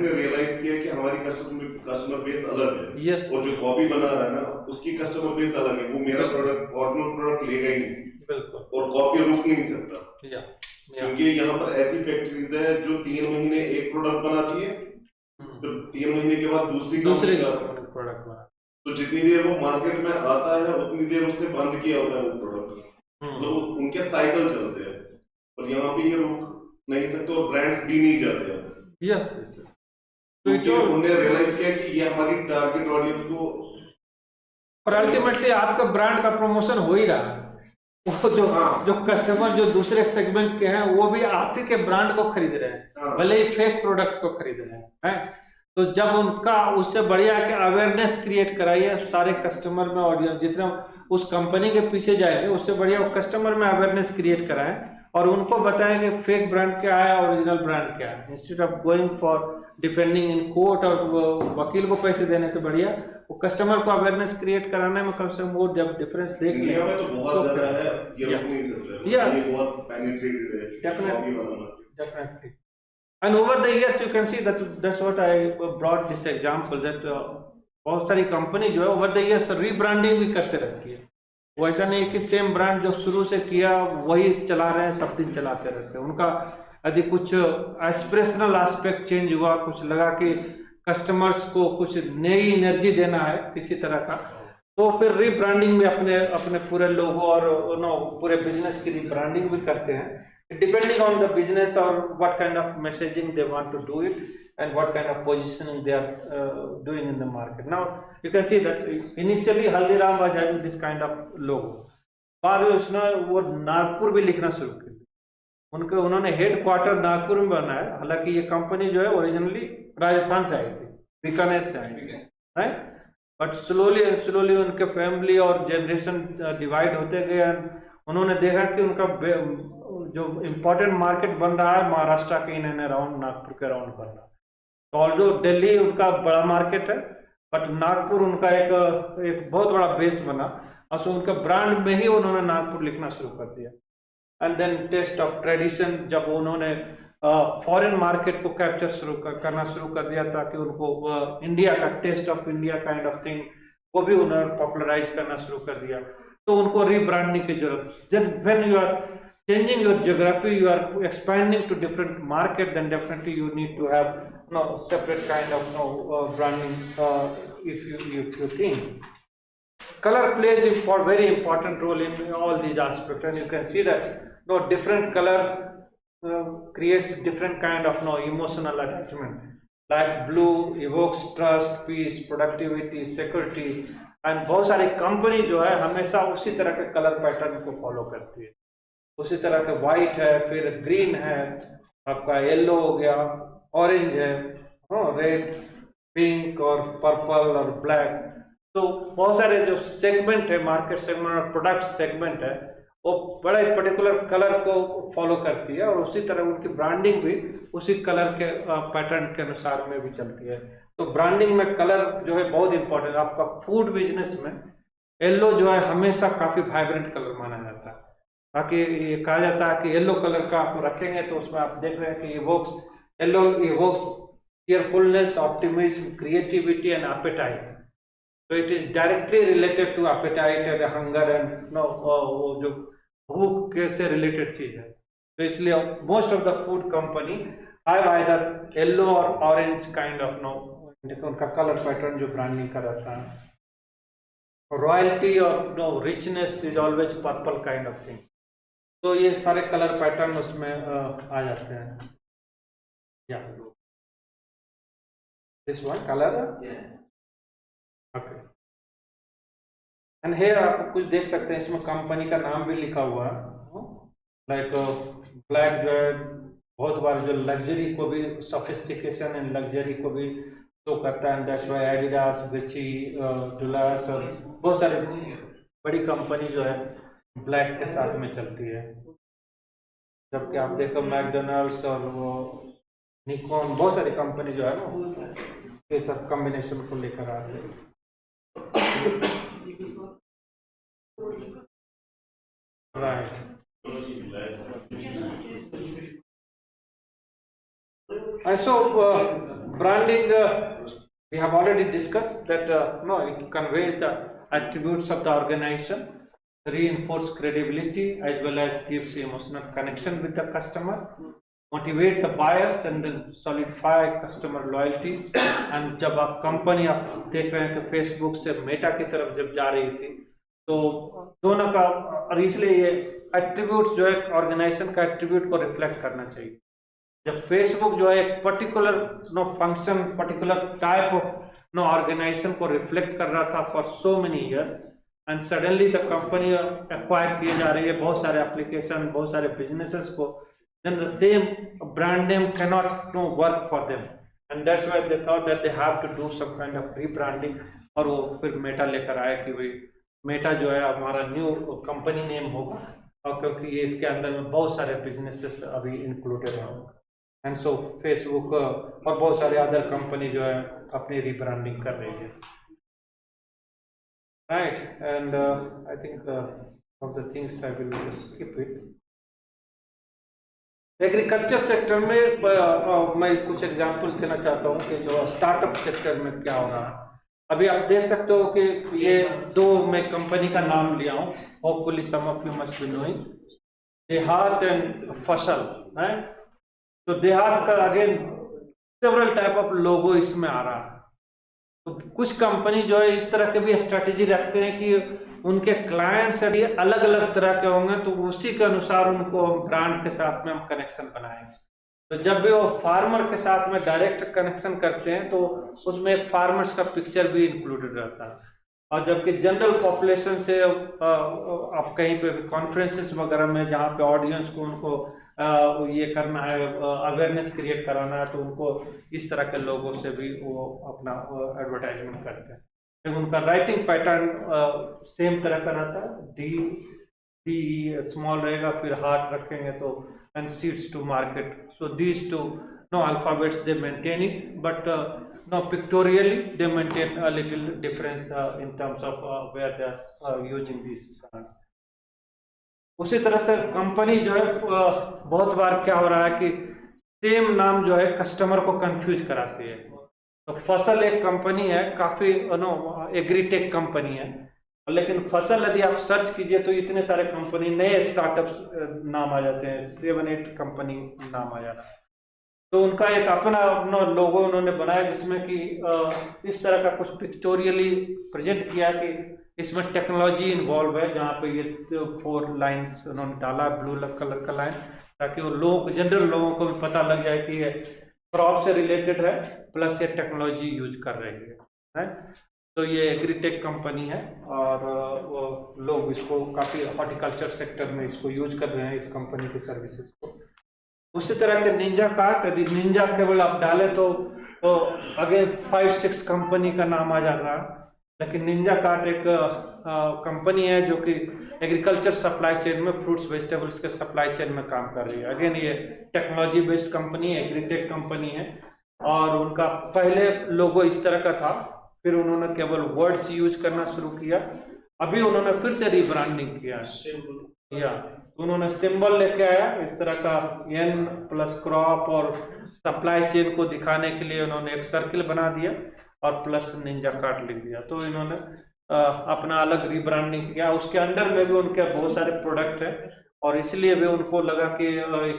ने रियलाइज किया कि हमारी कस्टमर बेस अलग है, yes. और जो कॉपी बना रहा है ना उसकी कस्टमर बेस अलग है, वो मेरा प्रोडक्ट ओरिजिनल प्रोडक्ट लेगा ही नहीं, बिल्कुल, और कॉपी रुक नहीं सकता, क्योंकि यहाँ पर ऐसी फैक्ट्रीज है जो 3 महीने एक प्रोडक्ट बनाती है, तो 3 महीने के बाद दूसरी प्रोडक्ट बना, तो जितनी देर वो मार्केट में आता है उतनी देर उसने बंद किया होता है वो प्रोडक्ट, तो उनके साइकिल चलते हैं, और यहाँ पे ये रुक नहीं सकते और ब्रांड्स भी नहीं जाते हैं। यस, तो उन्होंने रियलाइज किया कि ये हमारी टारगेट ऑडियंस को, और अल्टीमेटली आपका ब्रांड का प्रमोशन हो ही रहा है। वो जो कस्टमर जो दूसरे सेगमेंट के हैं वो भी आप ही के ब्रांड को खरीद रहे हैं, भले ही फेक प्रोडक्ट को खरीद रहे हैं। तो जब उनका उससे बढ़िया है कि अवेयरनेस क्रिएट कराइए सारे कस्टमर में, ऑडियंस जितने उस कंपनी के पीछे जाएंगे उससे बढ़िया वो कस्टमर में अवेयरनेस क्रिएट कराएं और उनको बताएं कि फेक ब्रांड क्या है, ओरिजिनल ब्रांड क्या है, instead of going for depending in court और वकील को पैसे देने से बढ़िया वो कस्टमर को अवेयरनेस क्रिएट कराने में कम से कम वो जब डिफरेंस देख इंडिया में तो बहुत ज्यादा है, ये लोग नहीं समझ रहे, ये बहुत पेनिट्रेटेड है, definitely. And over the years you can see that that's what I brought this example that बहुत सारी कंपनी जो है over the years रीब्रांडिंग भी करते रहती है। वो ऐसा नहीं कि सेम ब्रांड जो शुरू से किया वही चला रहे हैं, सब दिन चलाते रहते हैं। उनका यदि कुछ एस्पिरेशनल एस्पेक्ट चेंज हुआ, कुछ लगा कि कस्टमर्स को कुछ नई एनर्जी देना है किसी तरह का, तो फिर रीब्रांडिंग में अपने अपने पूरे लोगों और पूरे बिजनेस की रीब्रांडिंग भी करते हैं, depending on the business or what kind of messaging they want to do it and what kind of positioning they are doing in the market. Now you can see that initially Haldiram was having this kind of logo. बाद में उसने वो नागपुर भी लिखना शुरू कर दिया। उन्होंने हेड क्वार्टर नागपुर में बनाया, हालांकि ये कंपनी जो है ओरिजिनली राजस्थान से आई थी, बीकानेर से आई थी, राइट, बट स्लोली उनके फैमिली और जनरेशन डिवाइड होते गए। उन्होंने देखा कि उनका जो इम्पोर्टेंट मार्केट बन रहा है महाराष्ट्र के इन एंड अराउंड, नागपुर के अराउंड बन रहा है। तो ऑल्दो दिल्ली उनका बड़ा मार्केट है, बट नागपुर उनका एक बहुत बड़ा बेस बना और सो उनका ब्रांड में ही उन्होंने नागपुर लिखना शुरू कर दिया। And then taste of tradition, जब उन्होंने फॉरेन मार्केट को कैप्चर करना शुरू कर दिया ताकि उनको इंडिया का taste of India kind of thing वो भी उन्होंने पॉपुलराइज करना शुरू कर दिया। तो उनको रीब्रांडिंग की जरूरत, then when you are changing your geography, you are expanding to different market, then definitely you need to have separate kind of branding if you think. Color plays a very important role in all these aspects, and you can see that different color creates different kind of emotional attachment. Like blue evokes trust, peace, productivity, security, and बहुत सारी company जो है हमेशा उसी तरह के colour pattern को follow करती है। उसी तरह के व्हाइट है, फिर ग्रीन है, आपका येलो हो गया, ऑरेंज है, रेड, पिंक और पर्पल और ब्लैक। तो बहुत सारे जो सेगमेंट है, मार्केट सेगमेंट और प्रोडक्ट सेगमेंट है, वो बड़ा पर्टिकुलर कलर को फॉलो करती है और उसी तरह उनकी ब्रांडिंग भी उसी कलर के पैटर्न के अनुसार में भी चलती है। तो ब्रांडिंग में कलर जो है बहुत इंपॉर्टेंट। आपका फूड बिजनेस में येलो जो है हमेशा काफी वाइब्रेंट कलर माना जाता है। बाकी ये कहा जाता है कि येलो कलर का आप रखेंगे तो उसमें आप देख रहे हैं कि yellow evokes cheerfulness, optimism, creativity and appetite. So it is directly related to appetite and hunger and वो जो भूख से रिलेटेड चीज है। तो इसलिए most of the food company have either yellow और ऑरेंज काइंड ऑफ उनका कलर पैटर्न जो ब्रांडिंग का रहता है। रॉयल्टी और richness is always purple kind of thing. तो ये सारे कलर पैटर्न उसमें आ जाते हैं। This one colour, okay, and here आप कुछ देख सकते हैं, इसमें कंपनी का नाम भी लिखा हुआ है। लाइक ब्लैक जो है बहुत बार जो लग्जरी को भी, सोफिस्टिकेशन एंड लग्जरी को भी शो करता है। दैट्स व्हाई एडिडास, गुच्ची, डुलास और बहुत सारी बड़ी कंपनी जो है ब्लैक के साथ में चलती है। जबकि आप देखो मैकडोनल्ड्स और वो निकॉन, बहुत सारी कंपनी जो है ना ये सब कॉम्बिनेशन को लेकर आते हैं। Right, so branding we have already discussed that it conveys the attributes of the organization, reinforce credibility as well as gives emotional connection with the customer, motivate the buyers and then solidify customer loyalty. and जब आप company आप देख रहे हैं कि Facebook से Meta की तरफ जब जा रही थी तो दोनों का, और इसलिए ये एट्रीब्यूट जो है ऑर्गेनाइजेशन का एट्रीब्यूट को रिफ्लेक्ट करना चाहिए। जब फेसबुक जो है एक particular function, particular type of organization को रिफ्लेक्ट कर रहा था for so many years, and suddenly the company acquire किए जा रही है बहुत सारे एप्लीकेशन, बहुत सारे बिजनेसेस को, then the same brand name cannot work for them, and that's why they thought that they have to do some kind of rebranding, और वो फिर मेटा लेकर आए कि भाई मेटा जो है हमारा न्यू कंपनी नेम होगा, और क्योंकि ये इसके अंदर में बहुत सारे बिजनेसेस अभी इंक्लूडेड हैं, एंड सो फेसबुक और बहुत सारे अदर कंपनी जो है अपनी रीब्रांडिंग कर रही है, right. And I think of the things I will skip it. Agriculture sector में मैं कुछ एग्जांपल देना चाहता हूँ कि जो स्टार्टअप सेक्टर में क्या हो रहा है। अभी आप देख सकते हो कि ये दो मैं कंपनी का नाम लिया हूँ, hopefully some of you must be knowing, Dehaat and Fasal, है। तो देहात का again several type of logo इसमें आ रहा है। तो कुछ कंपनी जो है इस तरह के भी स्ट्रेटेजी रखते हैं कि उनके क्लाइंट्स यदि अलग अलग तरह के होंगे तो उसी के अनुसार उनको ब्रांड के साथ में हम कनेक्शन बनाएंगे। तो जब भी वो फार्मर के साथ में डायरेक्ट कनेक्शन करते हैं तो उसमें फार्मर्स का पिक्चर भी इंक्लूडेड रहता है, और जबकि जनरल पॉपुलेशन से आप कहीं पे भी कॉन्फ्रेंसेस वगैरह में जहाँ पे ऑडियंस को उनको ये करना है, अवेयरनेस क्रिएट कराना है, तो उनको इस तरह के लोगों से भी वो अपना एडवर्टाइजमेंट करते हैं। तो उनका राइटिंग पैटर्न सेम तरह का रहता है, डी स्मॉल रहेगा, फिर हार्ट रखेंगे तो and seeds to market, so these two no alphabets they maintain it, but no pictorially they maintain a little difference in terms of where they are using these brands. उसी तरह से company जो है बहुत बार क्या हो रहा है कि सेम नाम जो है कस्टमर को कंफ्यूज कराती है। तो फसल एक कंपनी है, काफी नो एग्रीटेक कंपनी है, लेकिन फसल यदि आप सर्च कीजिए तो इतने सारे कंपनी नए स्टार्टअप नाम आ जाते हैं, 7-8 कंपनी नाम आ जाता है। तो उनका एक अपना लोगो उन्होंने बनाया जिसमें कि इस तरह का कुछ पिक्टोरियली प्रेजेंट किया कि इसमें टेक्नोलॉजी इन्वॉल्व है, जहाँ पे ये 4 लाइन्स उन्होंने डाला ब्लू कलर का लाइन, ताकि वो लोग जनरल लोगों को भी पता लग जाए कि ये क्रॉप से रिलेटेड है प्लस ये टेक्नोलॉजी यूज कर रही है। तो ये एग्रीटेक कंपनी है और वो लोग इसको काफ़ी हॉर्टिकल्चर सेक्टर में इसको यूज कर रहे हैं, इस कंपनी की सर्विसेज को। उसी तरह के निंजा कार्ट, यदि निंजा केवल आप डालें तो अगेन 5-6 कंपनी का नाम आ जा रहा है, लेकिन निंजा कार्ट एक कंपनी है जो कि एग्रीकल्चर सप्लाई चेन में फ्रूट्स वेजिटेबल्स के सप्लाई चेन में काम कर रही है। अगेन ये टेक्नोलॉजी बेस्ड कंपनी है, एग्रीटेक कंपनी है, और उनका पहले लोगो इस तरह का था, फिर उन्होंने केवल वर्ड्स यूज करना शुरू किया, अभी उन्होंने फिर से रीब्रांडिंग किया, उन्होंने सिंबल लेके आया इस तरह का एन प्लस क्रॉप, और सप्लाई चेन को दिखाने के लिए उन्होंने एक सर्किल बना दिया और प्लस निंजा कार्ट लिख दिया। तो इन्होंने अपना अलग रीब्रांडिंग किया। उसके अंडर में भी उनके बहुत सारे प्रोडक्ट हैं, और इसलिए भी उनको लगा कि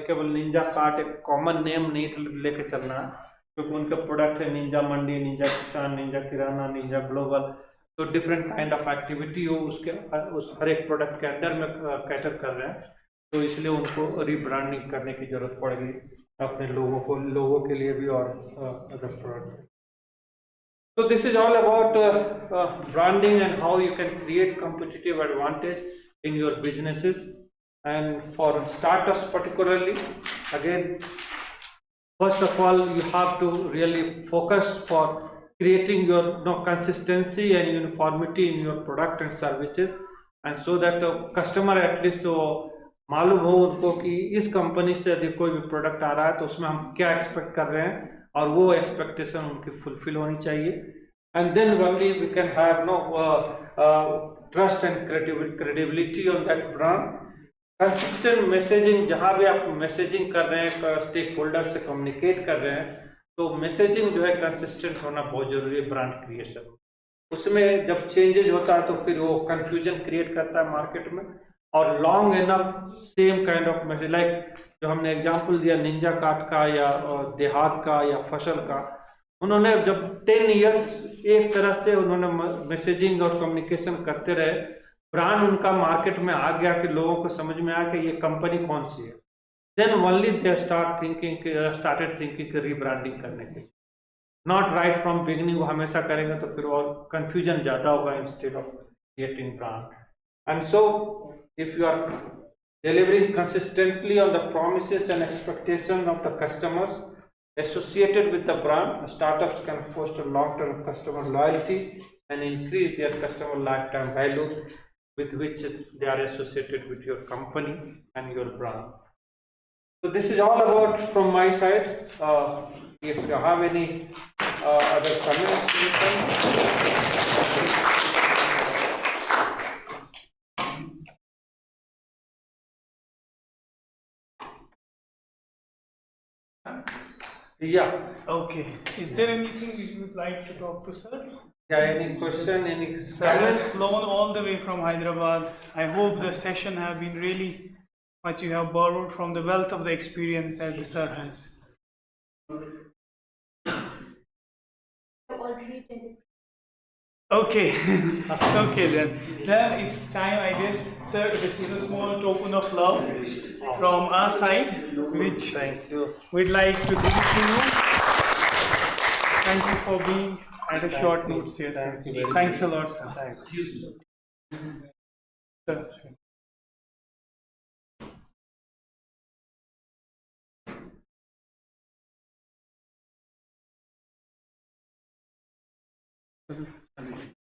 केवल निंजा कार्ट एक कॉमन नेम नहीं लेके चलना है, क्योंकि उनके प्रोडक्ट है निंजा मंडी, निंजा किसान, निंजा किराना, निंजा ग्लोबल, तो डिफरेंट काइंड ऑफ एक्टिविटी हो उसके उस हर एक प्रोडक्ट के अंदर में कैटर कर रहे हैं, तो इसलिए उनको रीब्रांडिंग करने की जरूरत पड़ गई अपने लोगों के लिए भी और other product. So this is all about branding and how you can create competitive advantage in your businesses, and for startups particularly, again, first of all you have to really focus for creating your consistency and uniformity in your product and services, and so that customer at least मालूम हो उनको कि इस company से यदि कोई भी product आ रहा है तो उसमें हम क्या एक्सपेक्ट कर रहे हैं, और वो एक्सपेक्टेशन उनकी फुलफिल होनी चाहिए। And then only we can have trust and credibility on that brand. Consistent messaging, जहाँ भी आप मैसेजिंग कर रहे हैं, स्टेक होल्डर से कम्युनिकेट कर रहे हैं, तो मैसेजिंग जो है कंसिस्टेंट होना बहुत जरूरी है ब्रांड क्रिएशन। उसमें जब चेंजेज होता है तो फिर वो कंफ्यूजन क्रिएट करता है मार्केट में, और long enough same kind of message, like जो हमने एग्जांपल दिया निंजा कार्ट का या देहात का या फसल का, उन्होंने जब 10 इयर्स एक तरह से उन्होंने मैसेजिंग और कम्युनिकेशन करते रहे, ब्रांड उनका मार्केट में आ गया कि लोगों को समझ में आया कि ये कंपनी कौन सी है, then only they started thinking rebranding करने के। नॉट राइट फ्रॉम बिगिनिंग वो हमेशा करेंगे तो फिर और कंफ्यूजन ज्यादा होगा instead of creating brand. And so if you are delivering consistently on the promises and expectations of the customers, associated with the brand. Startups can foster long-term customer loyalty and increase their customer lifetime value with which they are associated with your company and your brand. So this is all about from my side. If you have any other comments, you can. Yeah. Okay. Is there anything you would like to talk to, sir? Yeah. Any question? Any Sir has comments? flown all the way from Hyderabad. I hope the session have been really much you have borrowed from the wealth of the experience that the sir has. Already attended. Okay, okay then. Then it's time, I guess, sir. This is a small token of love from our side, which we'd like to give to you. Thank you for being at a short notice here, sir. Thanks a lot, sir. Thanks. Sir.